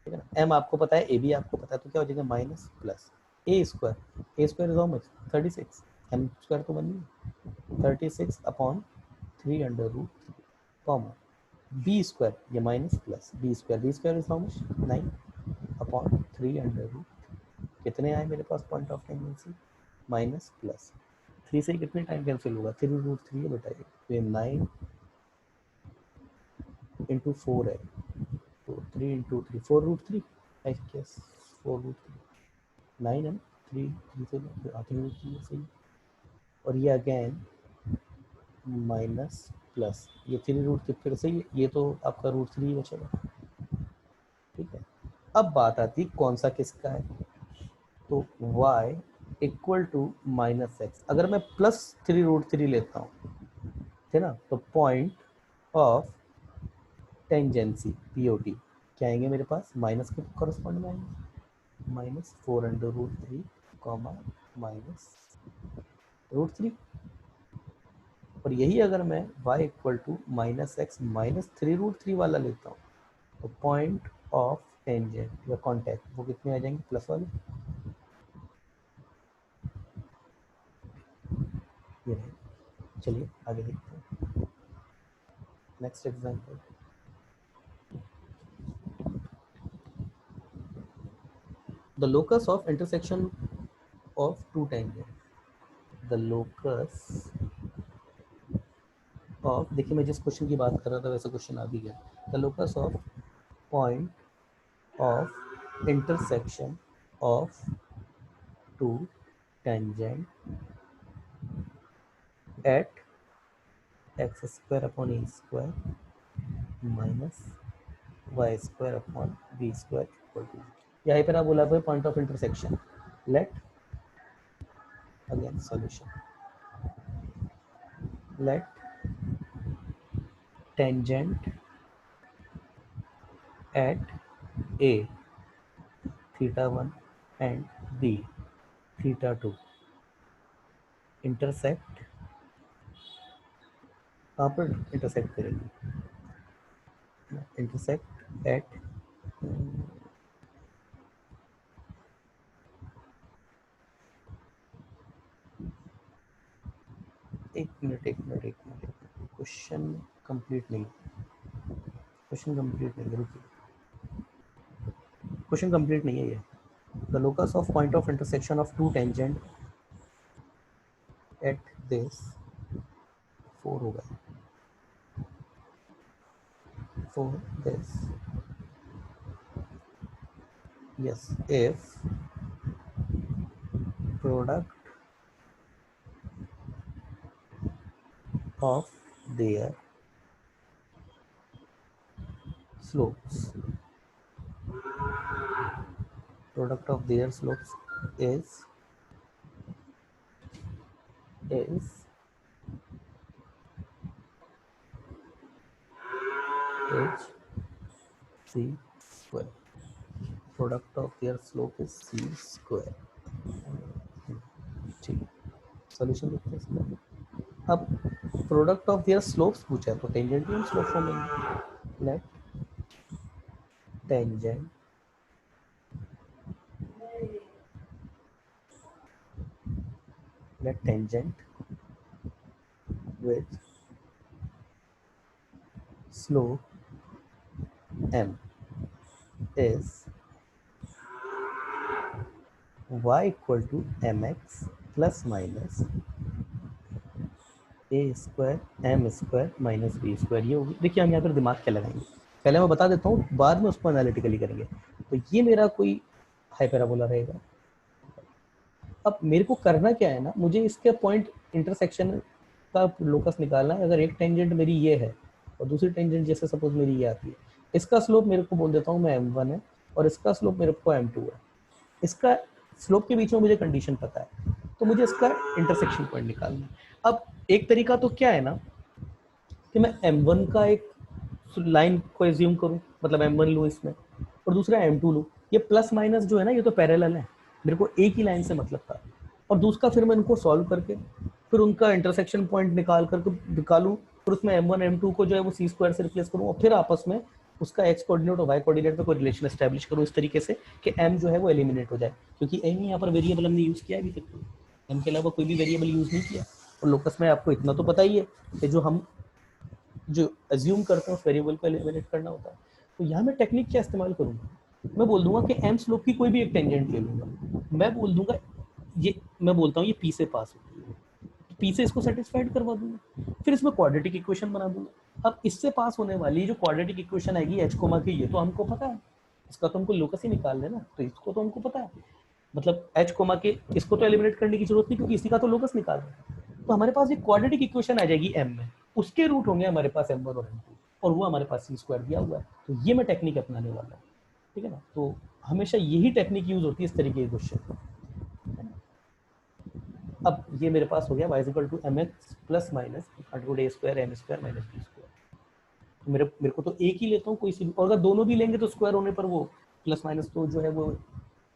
ठीक है ना। एम आपको पता है ए भी आपको पता है तो क्या हो जाएगा minus plus a square is how much 36 m square तो बन गई 36 upon 3 under root comma b square ये minus plus b square is how much 9 upon 3 under root कितने आए मेरे पास point of tangency minus plus 3 से कितने टाइम कैंसिल होगा 3 रूट 3 है बेटा ये 9 इंटू 4 है तो 3 into 3 4 root 3 I guess 4 root 3 9 है 3 3 से 3 रूट 3 सही और ये अगेन माइनस प्लस ये 3 रूट 3 फिर से ये तो आपका रूट 3 बचेगा, ठीक है। अब बात आती कौन सा किसका है, तो y equal to minus x अगर मैं प्लस 3 रूट 3 लेता हूँ, है ना, तो पॉइंट ऑफ टेंजेंसी पीओटी क्या आएंगे मेरे पास माइनस के कॉरस्पॉन्डिंग आएंगे minus 4 under root 3 comma minus root 3 और यही अगर मैं y equal to minus x minus 3 root 3 वाला लेता हूँ तो पॉइंट ऑफ टेंजेंट या कॉन्टैक्ट वो कितने आ जाएंगे प्लस वाले। ये रहे, चलिए आगे देखते हैं next example. The locus of intersection of two tangent the locus of, देखिए मैं जिस क्वेश्चन की बात कर रहा था वैसे क्वेश्चन आ भी गया, the locus of point of intersection of two tangent at x square upon a square minus y square upon b square equal to, यहाँ पर आप बोला point of intersection. Let again solution, let tangent at a theta 1 and b theta 2 intersect, कहाँ पर इंटरसेक्ट करेंगे, इंटरसेक्ट एट एक मिनट क्वेश्चन कंप्लीट नहीं रुकिए, क्वेश्चन कंप्लीट नहीं है ये। The locus of point of intersection of two tangent at this 4 होगा for this yes if product of their slopes is c square. Product of their slope is c square. ठीक, सॉल्यूशन देखते हैं इसका। अब प्रोडक्ट ऑफ देयर स्लोप्स पूछा है तो टेंजेंट भी हम स्लोप फॉर्म में let tangent with slope m is y equal to mx plus minus a square m square minus b square। ये होगी, देखिए हम यहाँ पर दिमाग क्या लगाएंगे, पहले मैं बता देता हूँ, बाद में उसको एनालिटिकली करेंगे। तो ये मेरा कोई हाइपरबोला रहेगा। अब मेरे को करना क्या है ना, मुझे इसके पॉइंट इंटरसेक्शन का लोकस निकालना है। अगर एक टेंजेंट मेरी ये है और दूसरी टेंजेंट जैसे सपोज मेरी ये आती है, इसका स्लोप मेरे को बोल देता हूँ मैं m1 है और इसका स्लोप मेरे को m2 है। इसका स्लोप के बीच में मुझे कंडीशन पता है, तो मुझे इसका इंटरसेक्शन पॉइंट निकालना है। अब एक तरीका तो क्या है ना कि मैं m1 का एक लाइन को एज्यूम करूं, मतलब m1 लूं इसमें और दूसरा m2 लूं। ये प्लस माइनस जो है ना ये तो पैरेलल है, मेरे को एक ही लाइन से मतलब था। और दूसरा फिर मैं इनको सॉल्व करके फिर उनका इंटरसेक्शन पॉइंट निकालूं, फिर उसमें m1 m2 को जो है वो c स्क्वायर से रिप्लेस करूं और फिर आपस में उसका x कोऑर्डिनेट और y कोऑर्डिनेट में कोई रिलेशन एस्टैब्लिश करूं इस तरीके से कि m जो है वो एलिमिनेट हो जाए, क्योंकि m यहाँ पर वेरिएबल हमने यूज किया है अभी तक, m के अलावा कोई भी वेरिएबल यूज नहीं किया। और लोकस में आपको इतना तो पता ही है कि जो एज्यूम करते हैं उस वेरिएबल को एलिमिनेट करना होता है। तो यहाँ मैं टेक्निक क्या इस्तेमाल करूँगा, मैं बोल दूंगा कि m स्लोप की कोई भी एक टेंजेंट ले लूंगा, मैं बोल दूंगा मैं बोलता हूँ ये p से पास होती है, p से इसको सेटिस्फाइड करवा दूंगा, फिर इसमें क्वाड्रेटिक इक्वेशन बना दूंगा। अब इससे पास होने वाली जो क्वाड्रेटिक इक्वेशन आएगी h कोमा की, ये तो हमको पता है, इसका तो हमको लोकस ही निकाल लेना, तो इसको तो हमको पता है, मतलब h कोमा के इसको तो एलिमिनेट करने की जरूरत नहीं क्योंकि इसी का तो लोकस निकाल देना। तो हमारे पास एक क्वाड्रेटिक इक्वेशन आ जाएगी m में, उसके रूट होंगे हमारे पास m1 और m2 और वो हमारे पास c स्क्वायर दिया हुआ है। तो ये मैं टेक्निक अपनाने वाला हूँ, ठीक है ना। तो हमेशा यही टेक्निक यूज होती है इस तरीके के क्वेश्चन। अब ये मेरे पास हो गया y equal to mx plus minus a square m square minus b square. मेरे को तो एक ही लेता हूँ कोई सी भी, और अगर दोनों भी लेंगे तो स्क्वायर होने पर वो प्लस माइनस तो जो है वो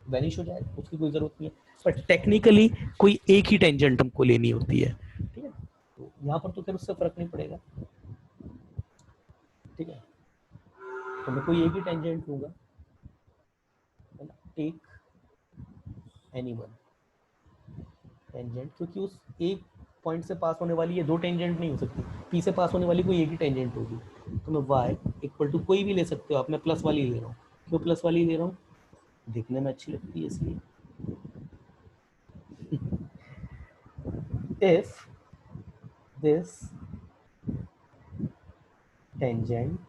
वैनिश हो जाएगा, उसकी कोई जरूरत नहीं है। बट टेक्निकली कोई एक ही टेंजेंट हमको लेनी होती है, ठीक है। तो यहाँ पर तो फिर उससे फर्क नहीं पड़ेगा, ठीक है। तो मैं कोई एक ही टेंजेंट लूंगा, टेक एनी वन टेंजेंट, क्योंकि उस एक पॉइंट से पास होने वाली ये दो टेंजेंट नहीं हो सकती, पी से पास होने वाली कोई एक ही टेंजेंट होगी। तो मैं y इक्वल टू कोई भी ले सकते हो आप, मैं प्लस वाली ले रहा हूँ। क्यों प्लस वाली ले रहा हूँ, देखने में अच्छी लगती है इसलिए। If this tangent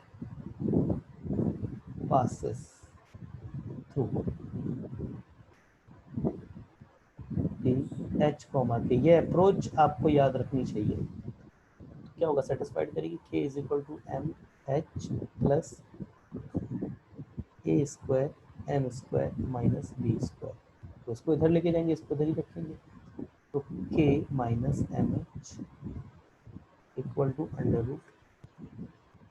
passes through h comma के, ये अप्रोच आपको याद रखनी चाहिए। तो क्या होगा, सेटिस्फाइड करेगी k is equal to m h plus a square m square minus b square. तो इसको इधर लेके जाएंगे, इसको इधर ही रखेंगे, तो k minus m h equal to under root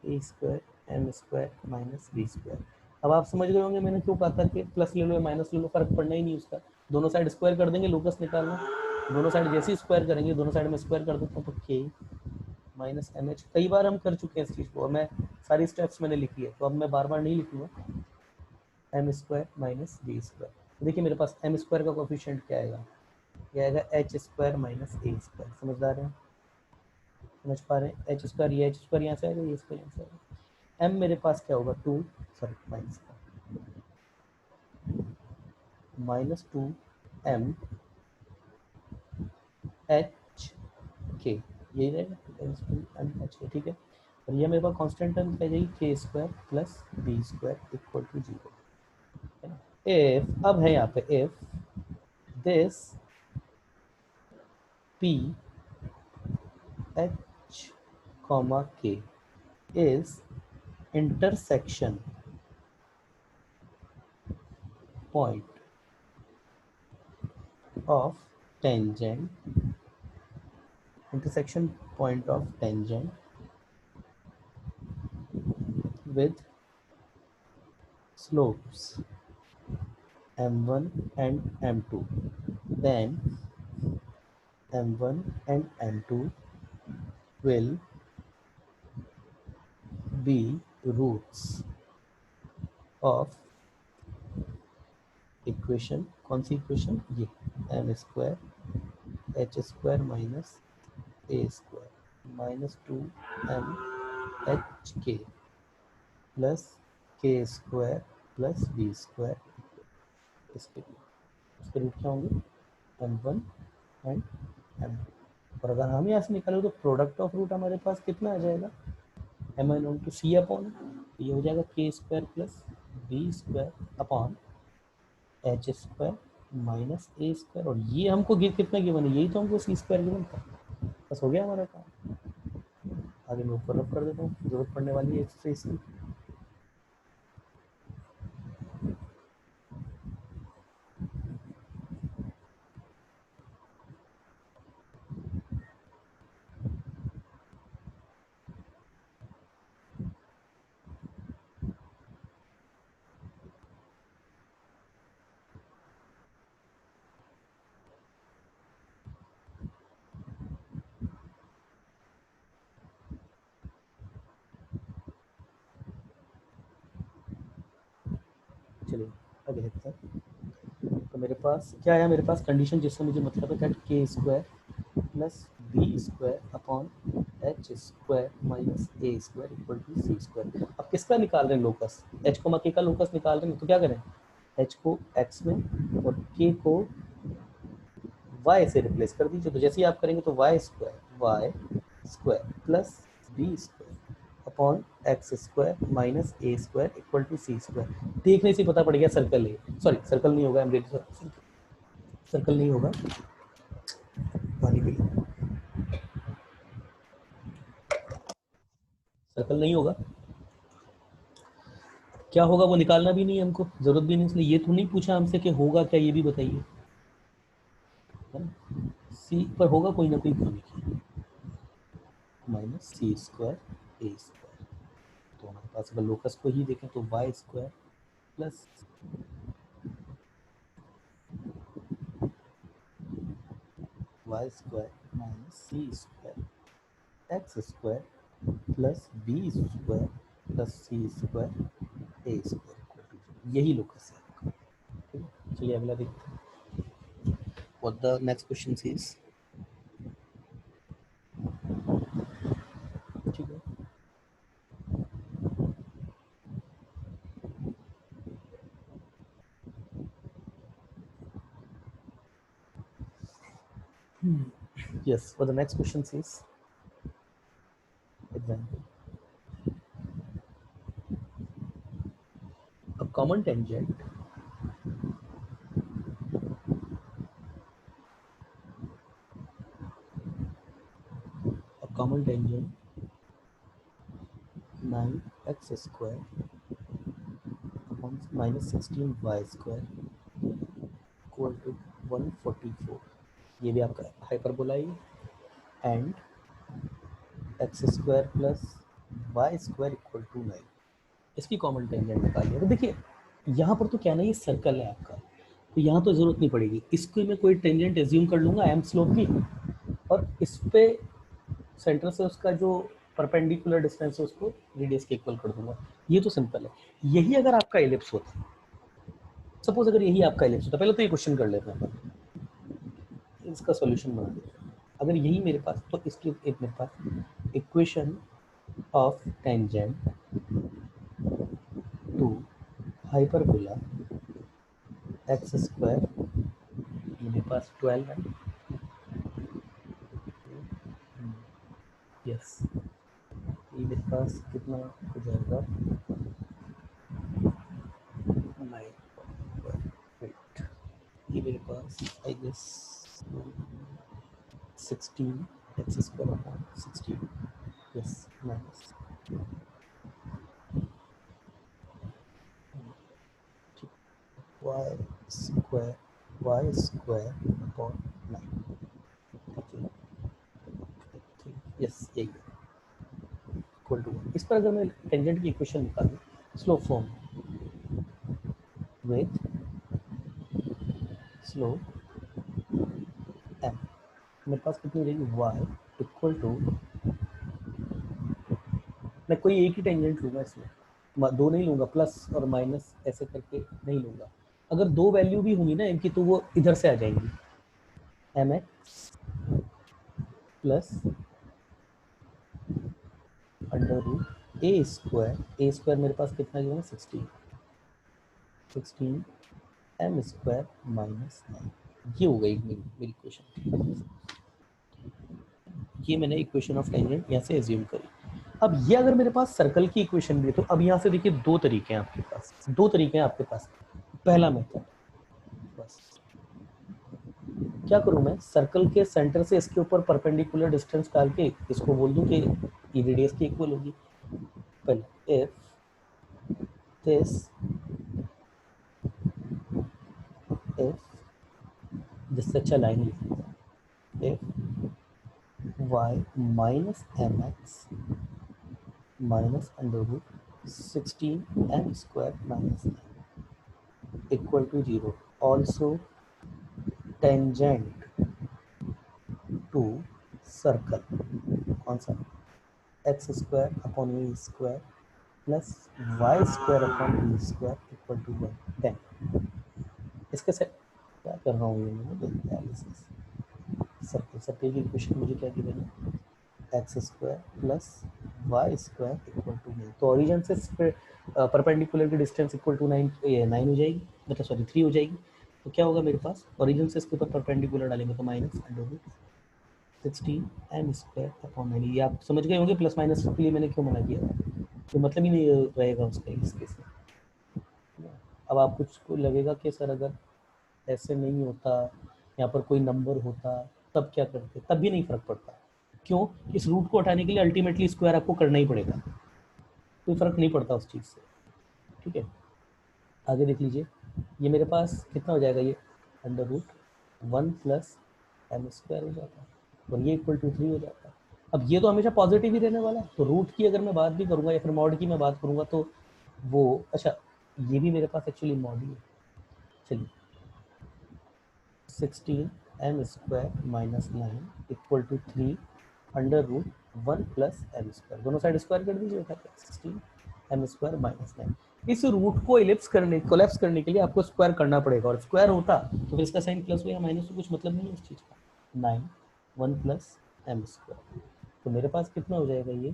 a square m square minus b square. अब आप समझ गए होंगे मैंने क्यों कहा था कि प्लस ले लो या माइनस ले लो, फर्क पड़ना ही नहीं उसका, दोनों साइड स्क्वायर कर देंगे, लोकस निकालना। दोनों साइड जैसे ही स्क्वायर करेंगे, दोनों साइड में स्क्वायर कर देता हूँ, तो k माइनस एम एच, कई बार हम कर चुके हैं इस चीज़ को और मैं सारी स्टेप्स मैंने लिखी है, तो अब मैं बार बार नहीं लिखूंगा। M square minus b square, देखिए मेरे पास एम स्क्वायर का कोफिशिएंट क्या आएगा, ये आएगा h square minus a square. समझदार हैं, समझ पा रहे हैं? एच स्क्वायर, ये एच स्क्वायर यहाँ से आएगा, ये स्क्वायर यहाँ से आएगा। एम मेरे पास क्या होगा, two, sorry minus minus two m h k, यही रहेगा एम एच के, ठीक है। और ये मेरे पास कांस्टेंट टर्म क्या जाएगी, k square plus b square equal to 0, है ना। इफ, अब है यहाँ पे if this p h comma k is intersection point of tangent, intersection point of tangent with slopes m1 and m2, then m1 and m2 will be roots of equation, कौन सी इक्वेशन, ये m square h square minus a square minus two m h k plus k square plus b square, इसके रूट क्या होंगे, एम वन एंड एम, और अगर हम यहाँ से निकालें तो प्रोडक्ट ऑफ रूट हमारे पास कितना आ जाएगा, m n on two c upon, ये हो जाएगा k square plus b square upon h square minus a square, और ये हमको कितना गिवन है, यही तो हमको सी स्क्वायर गिवन था, बस हो गया हमारा काम। आगे मैं ऊपर रख कर देता हूँ, जरूरत पड़ने वाली है एक्सरसाइज की। चलिए आगे देखते हैं। तो मेरे पास क्या है, मेरे पास कंडीशन जिससे मुझे मतलब है that k square plus b square upon h square minus a square equal to c square. अब किसका निकाल रहे हैं लोकस, एच को के का लोकस निकाल रहे हैं, तो क्या करें, एच को एक्स में और के को वाई से रिप्लेस कर दीजिए। तो जैसे ही आप करेंगे तो y square plus b square upon x square minus a square equal to c square. देखने से पता पड़ गया सर्कल है, सॉरी सर्कल नहीं होगा, सर्कल नहीं होगा, पानी पी लो, सर्कल नहीं होगा, क्या होगा वो निकालना भी नहीं है हमको, जरूरत भी नहीं, इसलिए ये तो नहीं पूछा हमसे कि होगा क्या, ये भी बताइए, है ना। सी पर होगा कोई ना कोई quantity minus c square a square. तो हमारे पास अगर लोकस को ही देखें तो y square plus y square minus c square x square plus b square plus c square a square, यही लोकस है आपका, ठीक है। चलिए अगला देखते हैं, what the next question is, ठीक है। Yes, for the next question is example. A common tangent common tangent 9x square upon minus 16y square equal to 144, ये भी आपका हाइपरबोला ही, and x square plus y square equal to 9, इसकी कॉमन टेंजेंट निकालिए। तो देखिए यहाँ पर तो क्या ना, ये सर्कल है आपका, तो यहाँ तो जरूरत नहीं पड़ेगी, इसको मैं कोई टेंजेंट एज्यूम कर लूँगा एम स्लोप की, और इस पे सेंटर से उसका जो परपेंडिकुलर डिस्टेंस है उसको रेडियस के इक्वल कर दूंगा। ये तो सिंपल है। यही अगर आपका एलिप्स होता, सपोज अगर यही आपका एलिप्स होता, पहले तो ये क्वेश्चन कर लेते हैं अपन, इसका सॉल्यूशन बना देते हैं। अगर यही मेरे पास, तो इसकी एक मेरे पास equation of tangent to hyperbola x square, मेरे पास 12 है, यस, ये मेरे पास कितना हो जाएगा, 9, वेट, ये मेरे पास I guess 16 x square upon 16, yes, minus, y square upon 9, yes, यही है, इक्वल टू। इस पर अगर मैं टेंजेंट की इक्वेशन निकालूं slope form with slope m, मेरे पास कितनी रहेगी, वाई इक्वल टू, मैं कोई एक ही टेंजेंट लूँगा इसमें, दो नहीं लूँगा, प्लस और माइनस ऐसे करके नहीं लूँगा। अगर दो वैल्यू भी होंगी ना एम की तो वो इधर से आ जाएंगी, m x plus under root a square मेरे पास कितना जो है 16 एम स्क्वायर माइनस 9, ये हो गई मेरी इक्वेशन। ये मैंने इक्वेशन ऑफ टेंजेंट यहाँ से एज्यूम करी। अब ये अगर मेरे पास सर्कल की इक्वेशन भी है, तो अब यहाँ से देखिए दो तरीके हैं आपके पास, दो तरीके हैं आपके पास। पहला मेथड, बस क्या करूँ मैं, सर्कल के सेंटर से इसके ऊपर परपेंडिकुलर डिस्टेंस डाल के इसको बोल दूँ कि ये रेडियस की इक्वल होगी। पहले इफ दिस जिससे अच्छा लाइन लिखूंगा, if y minus m x minus under root 16 m square minus 9 equal to 0, also tangent to circle, कौन सा, x square upon a square plus y square upon b square equal to 1, 10। इसके से क्या कर रहा हूँ ये मैंने एनालिसिस, सर्कल की इक्वेशन मुझे क्या गिवन है, x square plus y square equal to 9, तो ओरिजिन से परपेंडिकुलर की डिस्टेंस इक्वल टू 9 हो जाएगी, मतलब सॉरी 3 हो जाएगी। तो क्या होगा मेरे पास, ओरिजिन से इसके ऊपर परपेंडिकुलर डालेंगे तो minus under root 16 m square upon 9, ये आप समझ गए होंगे प्लस माइनस के लिए मैंने क्यों मना किया था, तो मतलब ही नहीं रहेगा उसका इस केस में। अब आप कुछ को लगेगा कि सर अगर ऐसे नहीं होता, यहाँ पर कोई नंबर होता तब क्या करते, तब भी नहीं फर्क पड़ता। क्यों, इस रूट को हटाने के लिए अल्टीमेटली स्क्वायर आपको करना ही पड़ेगा, कोई फर्क नहीं पड़ता उस चीज़ से, ठीक है। आगे देख लीजिए, ये मेरे पास कितना हो जाएगा, ये under root 1 plus m square हो जाता है और ये इक्वल टू 3 हो जाता है। अब ये तो हमेशा पॉजिटिव ही रहने वाला है, तो रूट की अगर मैं बात भी करूँगा या फिर मॉड की मैं बात करूँगा तो वो, अच्छा ये भी मेरे पास एक्चुअली मॉड ही है। चलिए 16 m square minus 9 equal to 3 under root 1 plus m square, दोनों साइड स्क्वायर कर दीजिए, 16 एम स्क्वायर माइनस 9। इस रूट को कोलैप्स करने के लिए आपको स्क्वायर करना पड़ेगा, और स्क्वायर होता तो फिर इसका साइन प्लस हो या माइनस हो, कुछ मतलब नहीं है उस चीज़ का। 9 1 प्लस एम स्क्वायर, तो मेरे पास कितना हो जाएगा, ये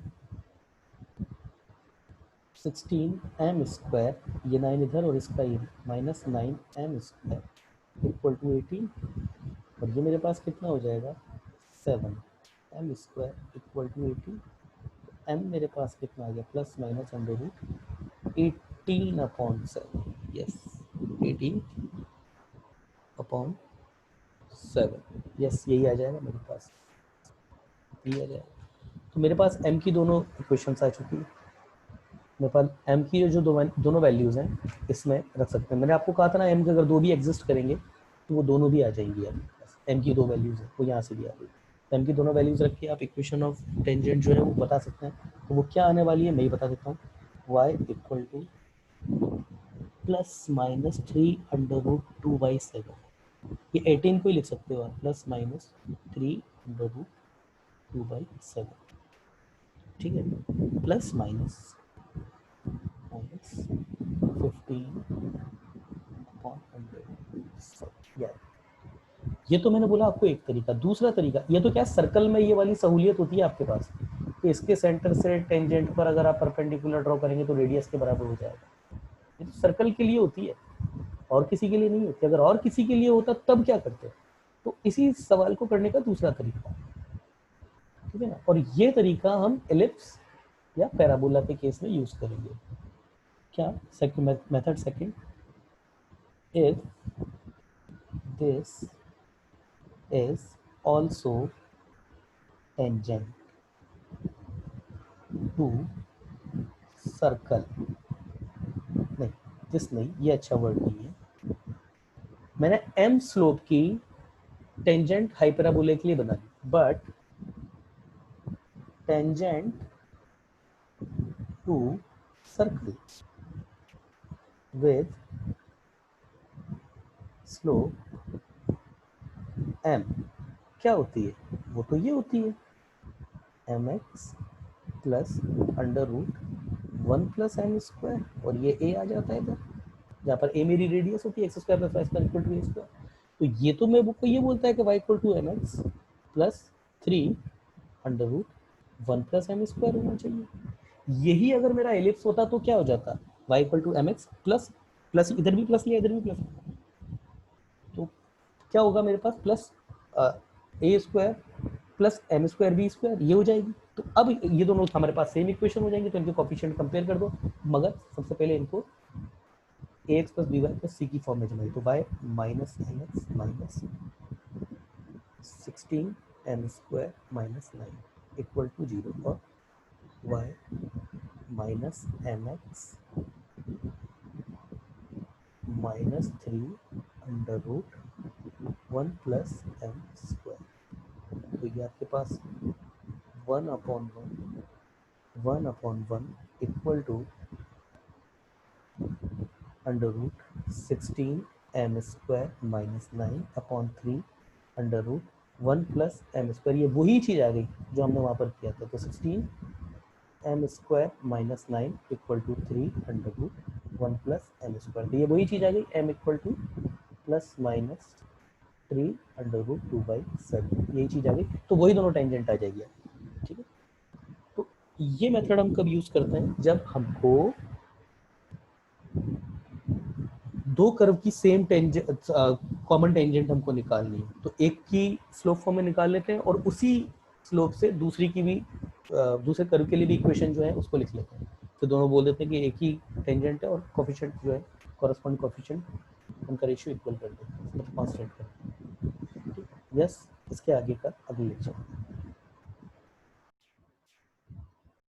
16 एम स्क्वायर, ये 9 इधर और इसका ये minus 9 m square equal to 18, और ये मेरे पास कितना हो जाएगा 7 m square equal to 18, m मेरे पास कितना आ गया plus minus under root 18 upon 7, yes 18 upon 7, yes यही आ जाएगा मेरे पास, यही आ जाएगा। तो मेरे पास m की दोनों इक्वेशंस आ चुकी है, मेरे पास m की जो दोनों वैल्यूज़ हैं इसमें रख सकते हैं। मैंने आपको कहा था ना m के अगर दो भी एग्जिस्ट करेंगे तो वो दोनों भी आ जाएंगी आपके पास, m की दो वैल्यूज़ है वो यहाँ से भी आ गई, m की दोनों वैल्यूज़ रख के आप इक्वेशन ऑफ टेंजेंट जो है वो बता सकते हैं। तो वो क्या आने वाली है मैं ही बता देता हूँ, y equal to plus minus 3 under root 2/7, ये 18 को ही लिख सकते हो आप, प्लस माइनस 3 अंडर रूट 2/7, ठीक है, प्लस माइनस 15/100। ये तो मैंने बोला आपको एक तरीका। दूसरा तरीका, ये तो क्या सर्कल में ये वाली सहूलियत होती है आपके पास कि इसके सेंटर से टेंजेंट पर अगर आप परपेंडिकुलर ड्रॉ करेंगे तो रेडियस के बराबर हो जाएगा। ये तो सर्कल के लिए होती है, और किसी के लिए नहीं होती। अगर और किसी के लिए होता तब क्या करते? तो इसी सवाल को करने का दूसरा तरीका, ठीक है ना। और ये तरीका हम एलिप्स या पैराबोला के केस में यूज करेंगे। क्या second method, second, if this is also tangent to circle, नहीं दिस नहीं, ये अच्छा वर्ड नहीं है। मैंने एम स्लोप की टेंजेंट हाइपराबोला के लिए बना ली, but tangent to circle with slope m क्या होती है? वो तो ये होती है mx plus under root 1+m², और ये a आ जाता है इधर, जहाँ पर a मेरी रेडियस होती है, x² + y² = a²। तो ये तो मैं को ये बोलता है कि y = mx plus 3 under root 1+m² होना चाहिए। यही अगर मेरा एलिप्स होता तो क्या हो जाता? y = mx प्लस प्लस, इधर भी प्लस लिया, इधर भी प्लस, तो क्या होगा मेरे पास? Plus a² plus m² b², ये हो जाएगी। तो अब ये दोनों हमारे पास सेम इक्वेशन हो जाएंगे, तो इनके कोफिशिएंट कंपेयर कर दो। मगर सबसे पहले इनको ax + by + c की फॉर्म में जमाइए। तो y - mx - 16m² - 9 = 0, और y - mx - 3 under root 1+m²। तो ये आपके पास 1/1 = under root 16m² - 9/3 under root 1+m²। ये वही चीज़ आ गई जो हमने वहाँ पर किया था। तो 16m² - 9 = 3 अंडर रूट 1+m²। तो ये वही चीज़ आ गई, m = ±3 अंडर रूट 2/7, यही चीज़ आ गई। तो वही दोनों टेंजेंट आ जाएगी, ठीक है। तो ये मेथड हम कब यूज़ करते हैं? जब हमको दो कर्व की सेम टेंजेंट, कॉमन टेंजेंट हमको निकालनी है, तो एक की स्लोप फॉर्म में निकाल लेते हैं, और उसी स्लोप से दूसरी की भी, दूसरे कर्व के लिए भी इक्वेशन जो है उसको लिख लेते हैं। तो दोनों बोल देते हैं कि एक ही टेंजेंट है, और कोफिशिएंट जो है, कॉरेस्पॉन्डिंग कोफिशिएंट, उनका रेशियो इक्वल कर देते हैं, मतलब कांस्टेंट कर देते हैं। यस, इसके आगे का अगले लेक्चर।